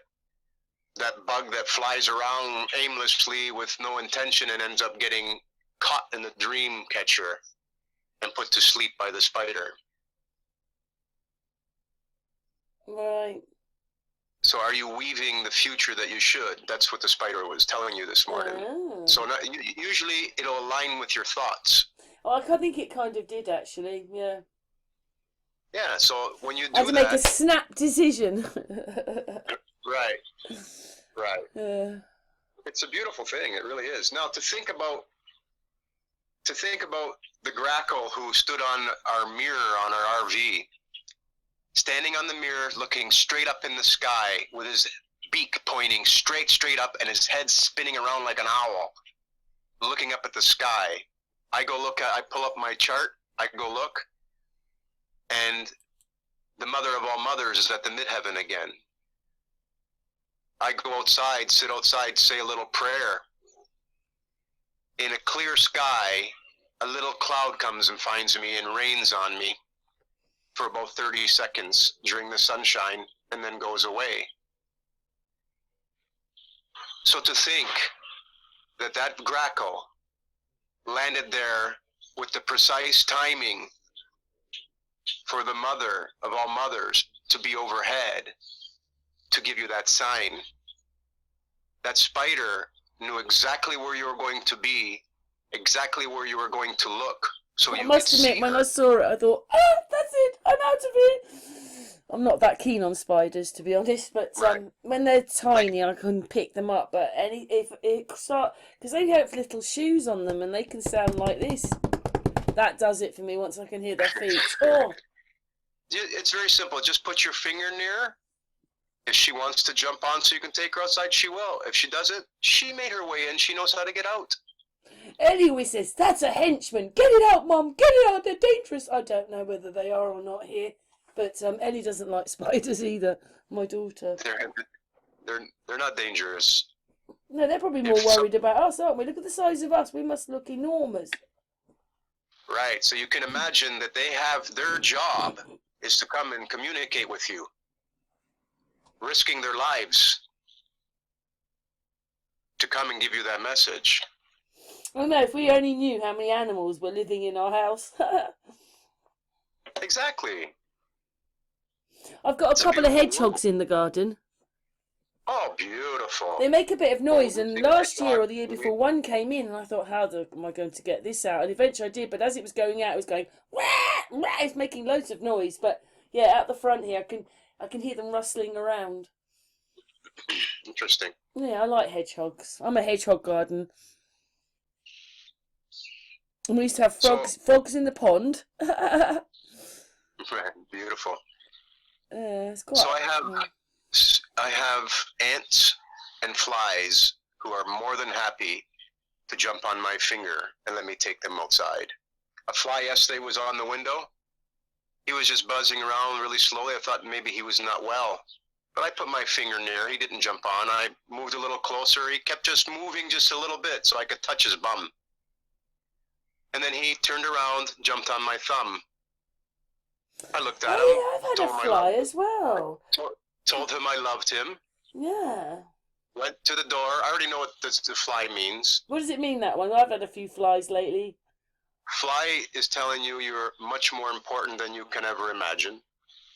bug that flies around aimlessly with no intention and ends up getting caught in the dream catcher and put to sleep by the spider? Right. So are you weaving the future that you should? That's what the spider was telling you this morning. Oh. So usually it'll align with your thoughts. Oh, I think it kind of did, actually. Yeah. Yeah, so when you do I had to make a snap decision. Right. Right. It's a beautiful thing. It really is. Now to think about the grackle who stood on our mirror on our RV, standing on the mirror, looking straight up in the sky with his beak pointing straight up and his head spinning around like an owl, looking up at the sky. I pull up my chart, I go look, and the mother of all mothers is at the midheaven again. I go outside, sit outside, say a little prayer. In a clear sky, a little cloud comes and finds me and rains on me for about 30 seconds during the sunshine and then goes away. So to think that grackle landed there with the precise timing for the mother of all mothers to be overhead to give you that sign. That spider knew exactly where you were going to be, exactly where you were going to look. So I must admit, when I saw it, I thought, that's it, I'm out of here. I'm not that keen on spiders, to be honest, but when they're tiny, I can pick them up. But because they have little shoes on them and they can sound like this. That does it for me once I can hear their feet. Oh. It's very simple. Just put your finger near. If she wants to jump on so you can take her outside, she will. If she doesn't, she made her way in. She knows how to get out. Ellie always says, that's a henchman. Get it out, Mum. Get it out. They're dangerous. I don't know whether they are or not here. But Ellie doesn't like spiders either, my daughter. They're not dangerous. No, they're probably more worried about us, aren't we? Look at the size of us. We must look enormous. Right. So you can imagine that they have their job is to come and communicate with you, risking their lives to come and give you that message. I know, if we only knew how many animals were living in our house. Exactly. I've got a couple of hedgehogs in the garden. Oh, beautiful. They make a bit of noise, and last year or the year before, one came in, and I thought, how am I going to get this out? And eventually I did, but as it was going out, it was going, wah, wah, it's making loads of noise. But Yeah, out the front here, I can hear them rustling around. Interesting. Yeah, I like hedgehogs. I'm a hedgehog garden. And we used to have So, frogs in the pond. beautiful. It's So quite. I have ants and flies who are more than happy to jump on my finger and let me take them outside. A fly yesterday was on the window. He was just buzzing around really slowly. I thought maybe he was not well. But I put my finger near. He didn't jump on. I moved a little closer. He kept just moving just a little bit so I could touch his bum. And then he turned around, jumped on my thumb. I looked at him. Oh yeah, I've had a fly as well. Told him I loved him. Yeah. Went to the door. I already know what the fly means. What does it mean, that one? I've had a few flies lately. Fly is telling you you're much more important than you can ever imagine.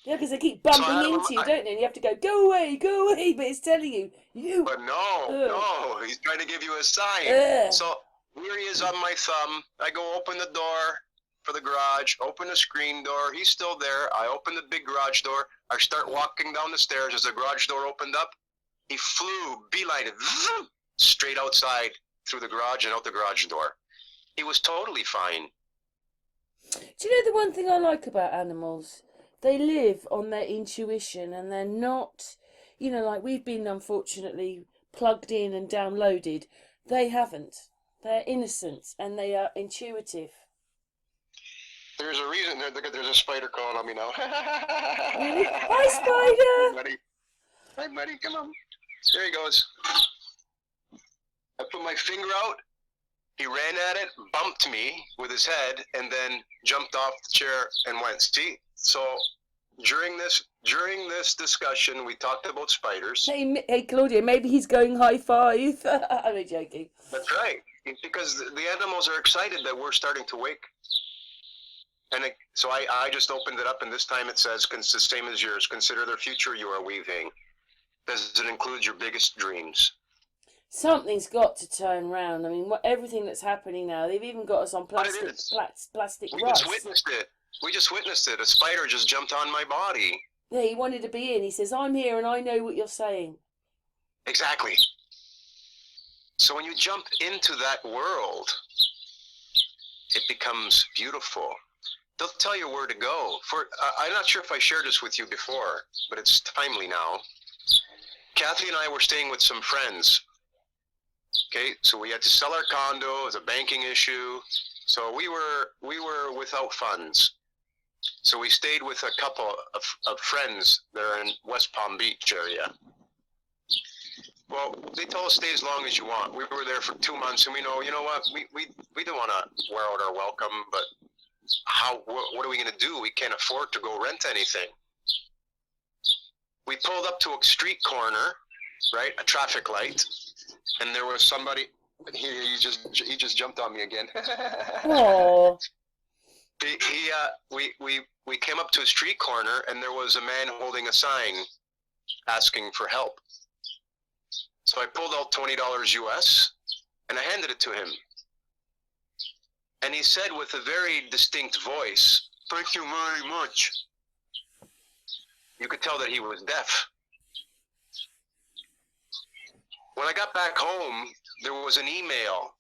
Yeah, because they keep bumping into you, don't they? And you have to go away, but it's telling you. But no, he's trying to give you a sign. So here he is on my thumb. I go open the door for the garage, open the screen door. He's still there. I open the big garage door. I start walking down the stairs. As the garage door opened up, he flew, beelined, straight outside through the garage and out the garage door. He was totally fine. Do you know the one thing I like about animals? They live on their intuition, and they're not, like we've been unfortunately plugged in and downloaded. They haven't. They're innocent and they are intuitive. There's a reason. There's a spider calling on me now. Really? Hi, spider! Hi, buddy. Hi, buddy. Come on. There he goes. I put my finger out. He ran at it, bumped me with his head, and then jumped off the chair and went. See? So during this discussion, we talked about spiders. Hey, Claudia, maybe he's going high five. I'm joking. That's right, because the animals are excited that we're starting to wake. And so I just opened it up, and this time it says, it's the same as yours. Consider the future you are weaving. Does it include your biggest dreams? Something's got to turn round. I mean, everything that's happening now, they've even got us on plastic We rugs. just witnessed it. A spider just jumped on my body. Yeah, he wanted to be in. He says, I'm here and I know what you're saying. Exactly. So when you jump into that world, it becomes beautiful. They'll tell you where to go. I'm not sure if I shared this with you before, but it's timely now. Kathy and I were staying with some friends. Okay, so we had to sell our condo. It was a banking issue. So we were without funds. So we stayed with a couple of friends that are in West Palm Beach area. Well, they told us stay as long as you want. We were there for 2 months, and you know what? We don't want to wear out our welcome, but what are we going to do? We can't afford to go rent anything. We pulled up to a street corner, right, a traffic light, and there was somebody. He just jumped on me again. Oh. We came up to a street corner, and there was a man holding a sign asking for help. So I pulled out $20 US, and I handed it to him. And he said with a very distinct voice, "Thank you very much." You could tell that he was deaf. When I got back home, there was an email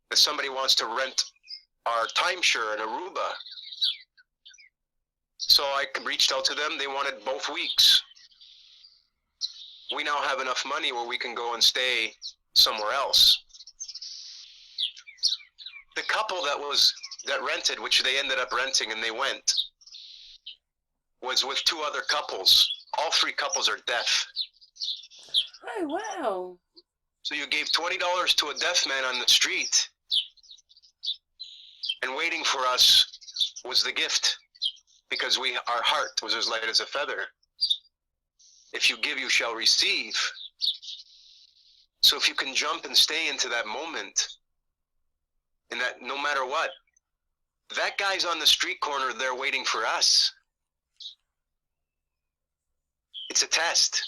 that somebody wants to rent our timeshare in Aruba. So I reached out to them. They wanted both weeks. We now have enough money where we can go and stay somewhere else. The couple that rented, which they ended up renting and they went, was with 2 other couples. All 3 couples are deaf. Oh, wow. So you gave $20 to a deaf man on the street, and waiting for us was the gift, because our heart was as light as a feather. If you give, you shall receive. So if you can jump and stay into that moment, and that no matter what, that guy's on the street corner there waiting for us. It's a test.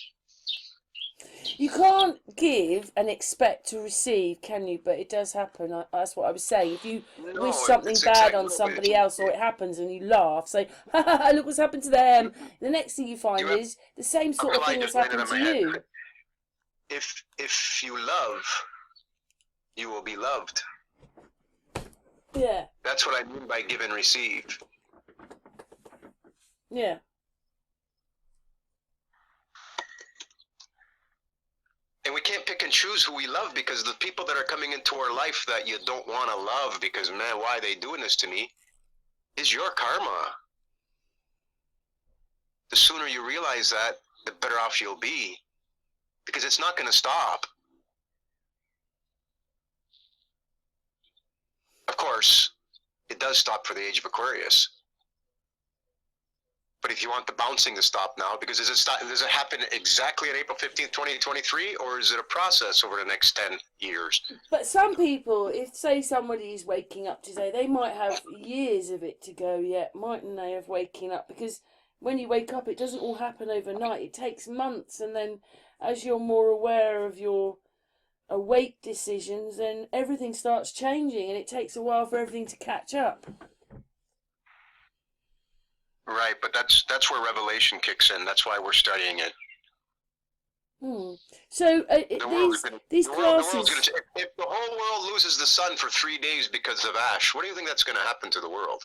You can't give and expect to receive, can you? But it does happen. That's what I was saying. If you wish No, something it's bad exactly on no, somebody else, or it happens, and you laugh, say, "Ha ha ha! Look what's happened to them." The next thing you you find have is the same a sort of thing line has just landed happened on to my head. you. If you love, you will be loved. Yeah, That's what I mean by give and receive. yeah. And we can't pick and choose who we love, because the people that are coming into our life that you don't want to love because, man, why are they doing this to me, is your karma. The sooner you realize that, the better off you'll be, because it's not going to stop. Of course, it does stop for the age of Aquarius. But if you want the bouncing to stop now, because does it happen exactly at April 15th, 2023, or is it a process over the next 10 years? But some people, if say somebody is waking up today, they might have years of it to go yet, mightn't they, of waking up? Because when you wake up, it doesn't all happen overnight. It takes months, and then as you're more aware of your awake decisions, then everything starts changing, and it takes a while for everything to catch up. Right, but that's where revelation kicks in. That's why we're studying it. So these the world's classes, gonna, if the whole world loses the sun for 3 days because of ash, what do you think that's going to happen to the world?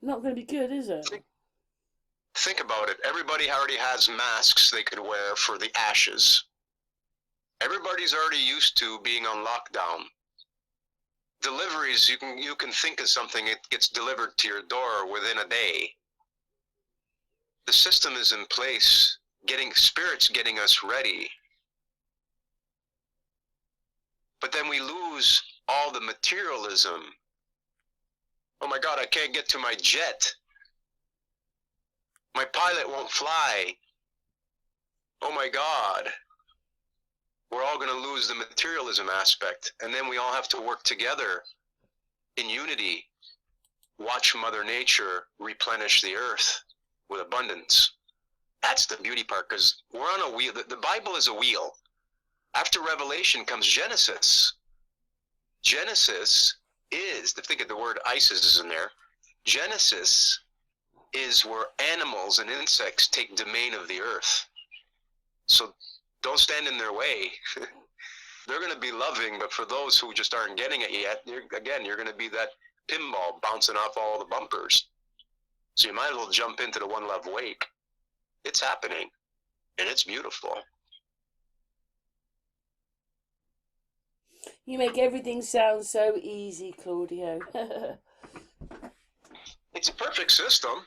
not going to be good, is it? Think about it. Everybody already has masks they could wear for the ashes. Everybody's already used to being on lockdown. Deliveries, you can think of something, it gets delivered to your door within a day. The system is in place, spirits getting us ready. But then we lose all the materialism. Oh my God, I can't get to my jet. My pilot won't fly. Oh my God. We're all going to lose the materialism aspect. And then we all have to work together in unity. Watch Mother Nature replenish the earth with abundance. That's the beauty part, because we're on a wheel. The Bible is a wheel. After Revelation comes Genesis. Genesis is, think of the word Isis is in there. Genesis is where animals and insects take domain of the earth. So don't stand in their way. They're going to be loving, but for those who just aren't getting it yet, you're going to be that pinball bouncing off all the bumpers. So you might as well jump into the One Love wake. It's happening, and it's beautiful. You make everything sound so easy, Claudio. It's a perfect system.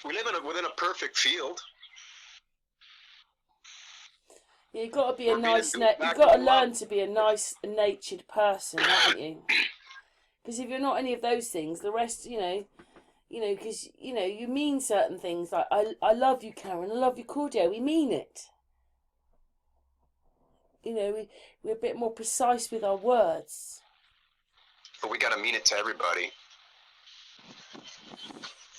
We live within a perfect field. You've got to be you've got to learn to be a nice, natured person, haven't you? Because if you're not any of those things, the rest, because you mean certain things like I love you, Karen. I love you, Claudio. We mean it. We're a bit more precise with our words. But we got to mean it to everybody.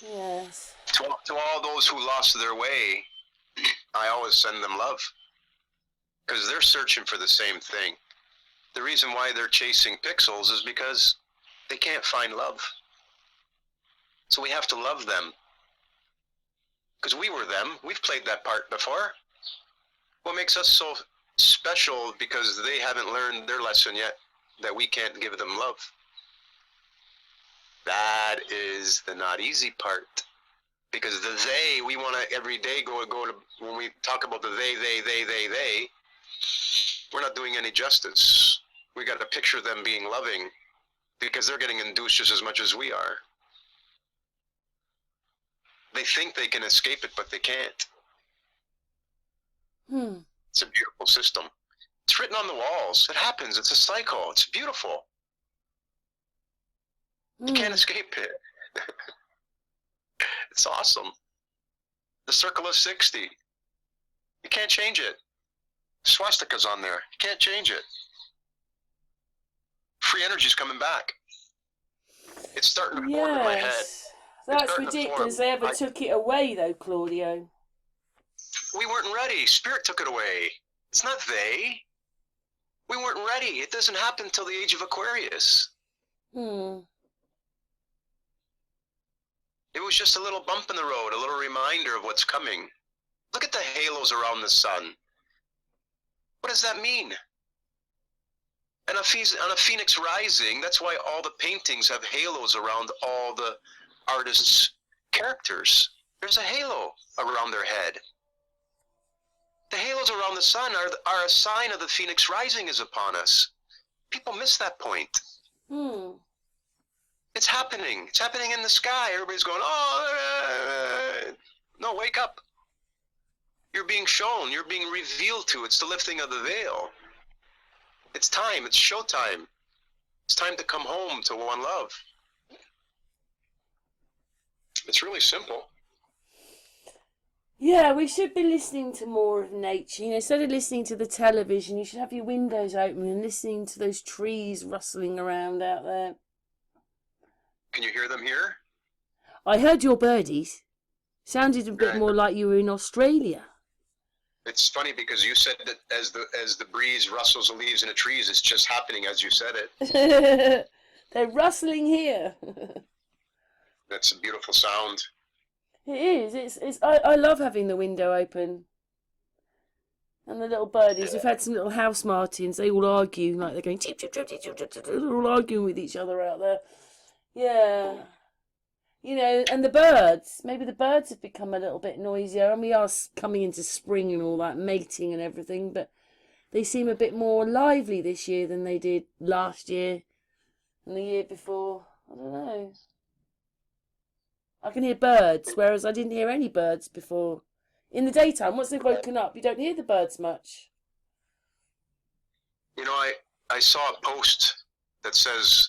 Yes. To all those who lost their way, I always send them love. Because they're searching for the same thing. The reason why they're chasing pixels is because they can't find love. So we have to love them. Because we were them. We've played that part before. What makes us so special, because they haven't learned their lesson yet, that we can't give them love. That is the not easy part. Because the they, we want to every day go to, when we talk about the they, we're not doing any justice. We got to picture them being loving, because they're getting induced just as much as we are. They think they can escape it, but they can't. It's a beautiful system. It's written on the walls. It happens. It's a cycle. It's beautiful. You can't escape it. It's awesome. The circle of 60. You can't change it. Swastika's on there. You can't change it. Free energy's coming back. It's starting to form in my head. That's ridiculous. They ever took it away, though, Claudio. We weren't ready. Spirit took it away. It's not they. We weren't ready. It doesn't happen until the age of Aquarius. Hmm. It was just a little bump in the road, a little reminder of what's coming. Look at the halos around the sun. What does that mean? And on a phoenix rising, that's why all the paintings have halos around all the artists' characters. There's a halo around their head. The halos around the sun are a sign of the phoenix rising is upon us. People miss that point. Hmm. It's happening. It's happening in the sky. Everybody's going, oh, no, wake up. You're being shown. You're being revealed to. It's the lifting of the veil. It's time. It's showtime. It's time to come home to one love. It's really simple. Yeah, we should be listening to more of nature. You know, instead of listening to the television, you should have your windows open and listening to those trees rustling around out there. Can you hear them here? I heard your birdies. Sounded a bit more like you were in Australia. It's funny because you said that as the breeze rustles the leaves in the trees, it's just happening as you said it. They're rustling here. That's a beautiful sound. It is. I love having the window open. And the little birdies. We've had some little house martins. They all argue like they're going chip chip chip chip chip chip. They're all arguing with each other out there. Yeah. You know, and the birds. Maybe the birds have become a little bit noisier, and we are coming into spring and all that, mating and everything, but they seem a bit more lively this year than they did last year and the year before. I don't know. I can hear birds, whereas I didn't hear any birds before. In the daytime, once they've woken up, you don't hear the birds much. You know, I saw a post that says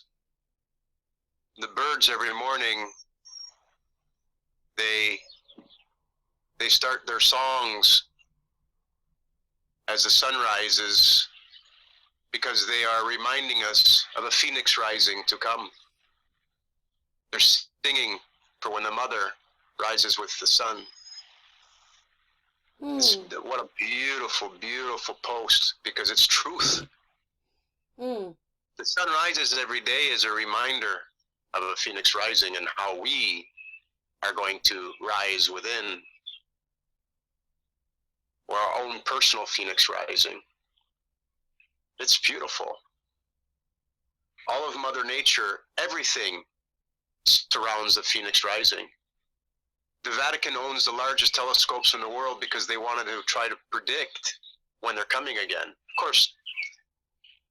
the birds every morning, they start their songs as the sun rises because they are reminding us of a phoenix rising to come. They're singing for when the mother rises with the sun. What a beautiful, beautiful post, because it's truth. The sun rises every day as a reminder of a phoenix rising and how we are going to rise within, or our own personal phoenix rising. It's beautiful. All of Mother Nature, everything surrounds the phoenix rising. The Vatican owns the largest telescopes in the world because they wanted to try to predict when they're coming again. Of course,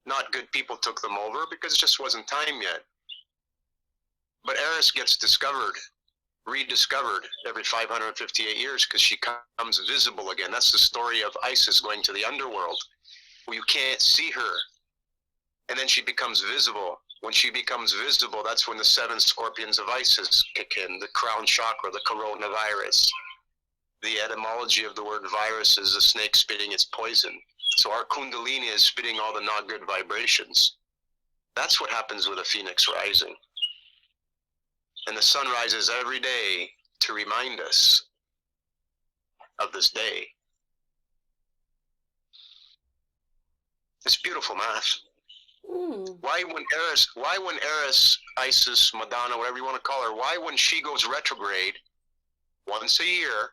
not good people took them over because it just wasn't time yet. But Eris gets rediscovered every 558 years because she comes visible again. That's the story of Isis going to the underworld, where you can't see her. And then she becomes visible. When she becomes visible, that's when the 7 scorpions of Isis kick in, the crown chakra, the coronavirus. The etymology of the word virus is a snake spitting its poison. So our kundalini is spitting all the not good vibrations. That's what happens with a phoenix rising. And the sun rises every day to remind us of this day. It's beautiful math. Why when Eris, Isis, Madonna, whatever you want to call her, why when she goes retrograde once a year,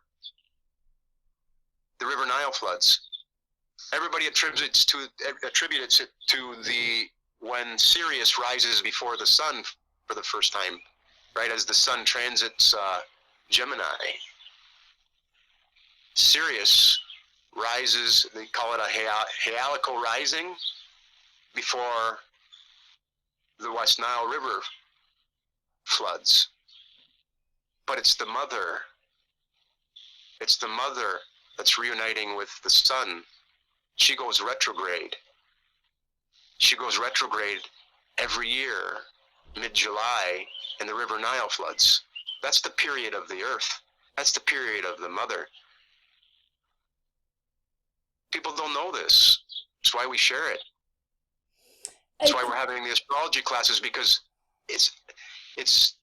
the River Nile floods? Everybody attributes it to when Sirius rises before the sun for the first time, right as the sun transits Gemini. Sirius rises, they call it a halical rising, before the West Nile River floods. But it's the mother that's reuniting with the sun. She goes retrograde. She goes retrograde every year, mid-July, and the River Nile floods. That's the period of the earth. That's the period of the mother. People don't know this. That's why we share it. That's why we're having the astrology classes, because it's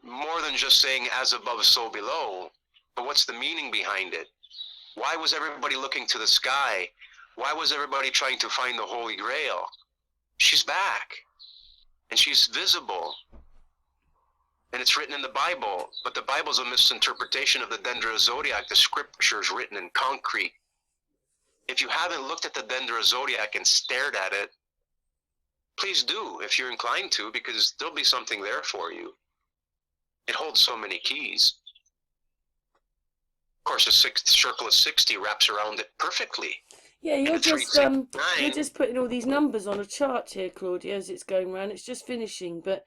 more than just saying as above, so below. But what's the meaning behind it? Why was everybody looking to the sky? Why was everybody trying to find the Holy Grail? She's back, and she's visible, and it's written in the Bible, but the Bible's a misinterpretation of the Dendra Zodiac. The scripture is written in concrete. If you haven't looked at the Dendra Zodiac and stared at it, please do if you're inclined to, because there'll be something there for you. It holds so many keys. Of course, a circle of 60 wraps around it perfectly. Yeah, you're just putting all these numbers on a chart here, Claudia, as it's going round. It's just finishing, but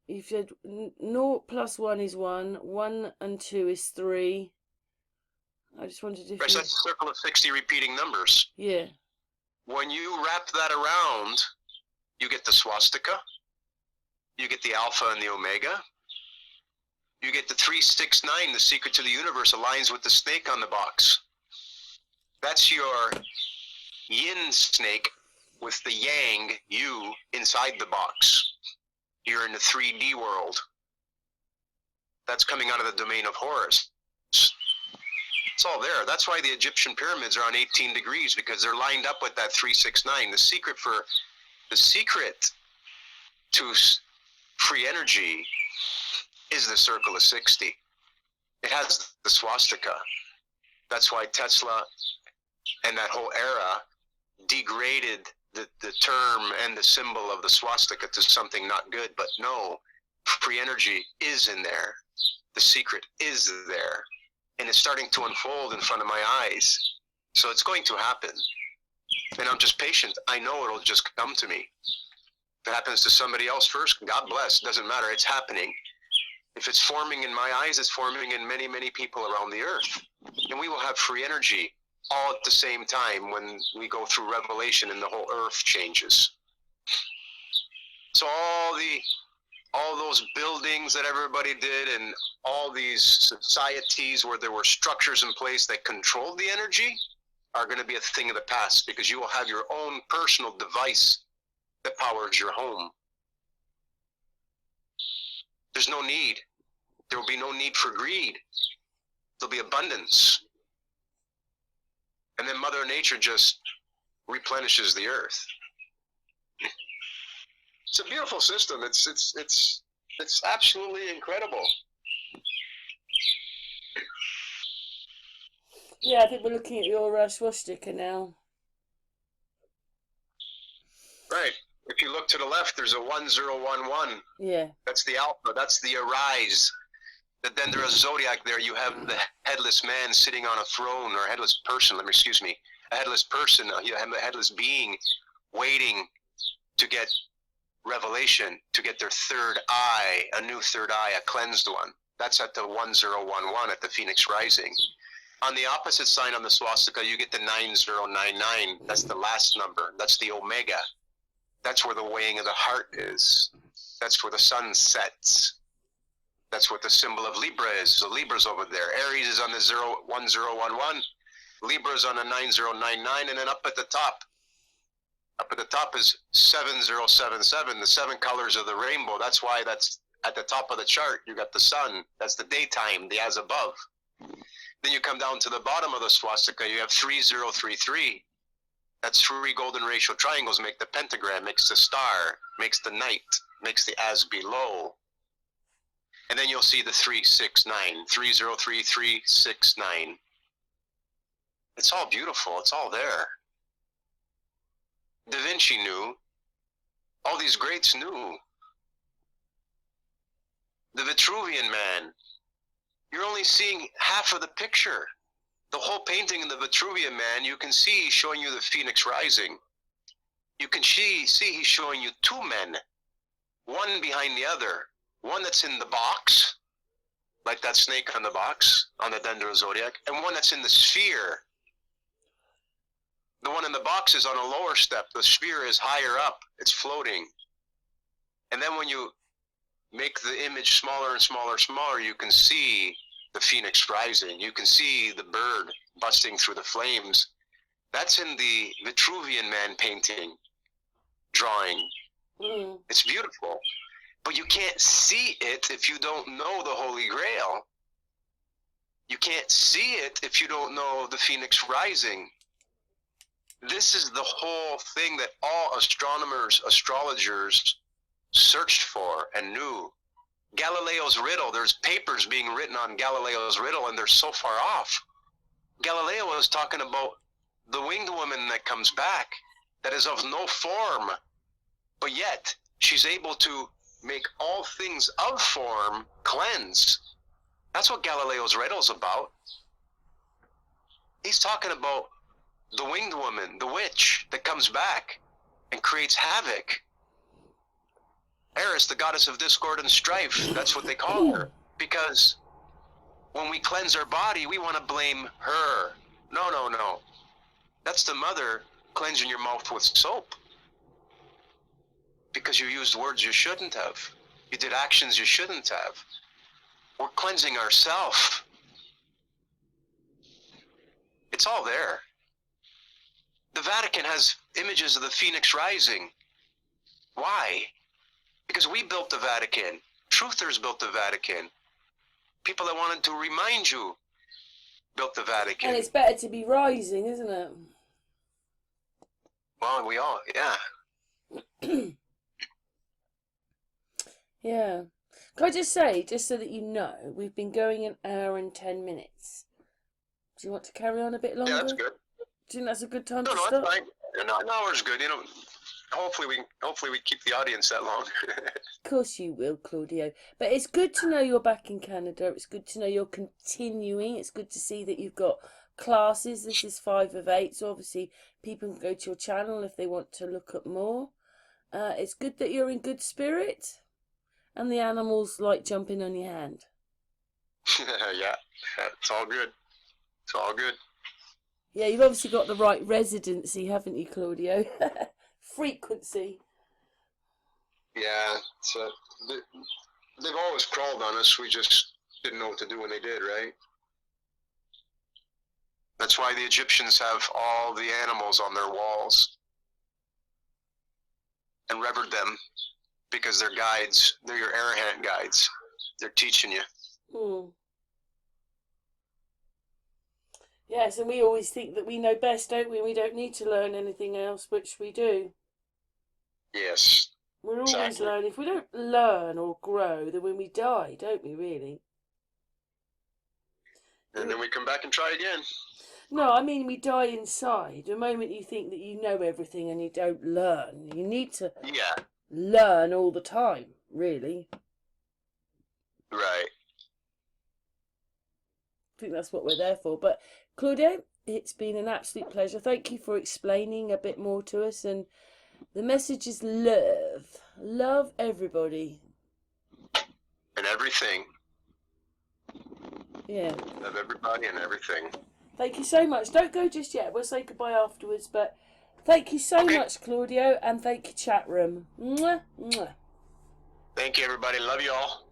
you've said 0 plus 1 is 1, 1 and 2 is 3. I just wondered if right, so that's a circle of 60 repeating numbers. Yeah. When you wrap that around, you get the swastika, you get the alpha and the omega, you get the 369, the secret to the universe aligns with the snake on the box. That's your yin snake with the yang, you, inside the box. You're in the 3D world. That's coming out of the domain of Horus. It's all there. That's why the Egyptian pyramids are on 18 degrees, because they're lined up with that 369. The secret to free energy is the circle of 60. It has the swastika. That's why Tesla and that whole era degraded the term and the symbol of the swastika to something not good. But no, free energy is in there. The secret is there. And it's starting to unfold in front of my eyes. So it's going to happen. And I'm just patient. I know it'll just come to me. If it happens to somebody else first, God bless. Doesn't matter. It's happening. If it's forming in my eyes, it's forming in many, many people around the earth. And we will have free energy all at the same time when we go through revelation and the whole earth changes. So all those buildings that everybody did and all these societies where there were structures in place that controlled the energy are going to be a thing of the past, because you will have your own personal device that powers your home. There's no need. There will be no need for greed. There'll be abundance. And then Mother Nature just replenishes the earth. It's a beautiful system. It's absolutely incredible. Yeah, I think we're looking at your swastika now. Right. If you look to the left, there's a 1011. Yeah. That's the alpha. That's the arise. Then there's a zodiac there. You have the headless man sitting on a throne, or a headless person. A headless person. You have a headless being waiting to get revelation, to get their third eye, a new third eye, a cleansed one. That's at the 1011 at the Phoenix Rising. On the opposite sign on the swastika, you get the 9099. That's the last number. That's the omega. That's where the weighing of the heart is. That's where the sun sets. That's what the symbol of Libra is. So Libra's over there. Aries is on the 1011. Libra's on the 9099. And then up at the top is 7077, the 7 colors of the rainbow. That's why that's at the top of the chart. You got the sun. That's the daytime, the as above. Then you come down to the bottom of the swastika. You have 3033. That's 3 golden ratio triangles make the pentagram, makes the star, makes the night, makes the as below. And then you'll see the 369, 303369. It's all beautiful. It's all there. Da Vinci knew. All these greats knew. The Vitruvian Man. You're only seeing half of the picture. The whole painting in the Vitruvian Man, you can see showing you the Phoenix Rising. You can see he's showing you 2 men, one behind the other. One that's in the box, like that snake on the box, on the Dendra Zodiac, and one that's in the sphere. The one in the box is on a lower step. The sphere is higher up. It's floating. And then when you make the image smaller and smaller and smaller, you can see the Phoenix Rising. You can see the bird busting through the flames. That's in the Vitruvian Man painting, drawing. It's beautiful. But you can't see it if you don't know the Holy Grail. You can't see it if you don't know the Phoenix Rising. This is the whole thing that all astronomers, astrologers searched for and knew. Galileo's riddle, there's papers being written on Galileo's riddle, and they're so far off. Galileo was talking about the winged woman that comes back, that is of no form, but yet she's able to make all things of form cleanse. That's what Galileo's riddle's about. He's talking about the winged woman, the witch that comes back and creates havoc. Eris, the goddess of discord and strife, that's what they call her. Because when we cleanse our body, we want to blame her. No, no, no. That's the mother cleansing your mouth with soap. Because you used words you shouldn't have. You did actions you shouldn't have. We're cleansing ourselves. It's all there. The Vatican has images of the Phoenix Rising. Why? Because we built the Vatican. Truthers built the Vatican. People that wanted to remind you built the Vatican. And it's better to be rising, isn't it? Well, we all, yeah. Yeah. Can I just say, just so that you know, we've been going an hour and 10 minutes. Do you want to carry on a bit longer? Yeah, that's good. Do you think that's a good time to No, stop? that's fine. An hour's good. You know, hopefully we keep the audience that long. Of course you will, Claudio. But it's good to know you're back in Canada. It's good to know you're continuing. It's good to see that you've got classes. This is 5 of 8. So obviously people can go to your channel if they want to look at more. It's good that you're in good spirit. And the animals like jumping on your hand. Yeah, it's all good. It's all good. Yeah, you've obviously got the right residency, haven't you, Claudio? Frequency. Yeah, so they've always crawled on us. We just didn't know what to do when they did, right? That's why the Egyptians have all the animals on their walls and revered them, because they're guides. They're your errant guides. They're teaching you. Hmm. Yes, and we always think that we know best, don't we? We don't need to learn anything else, which we do. Yes. We're always Exactly. learning. If we don't learn or grow, then when we die, don't we, really? And then we come back and try again. No, I mean we die inside. The moment you think that you know everything and you don't learn, you need to Yeah. learn all the time, really. Right. I think that's what we're there for. But Claudio, it's been an absolute pleasure. Thank you for explaining a bit more to us. And the message is love. Love everybody. And everything. Yeah. Love everybody and everything. Thank you so much. Don't go just yet. We'll say goodbye afterwards. But thank you so Okay. much, Claudio. And thank you, chat room. Mwah, mwah. Thank you, everybody. Love you all.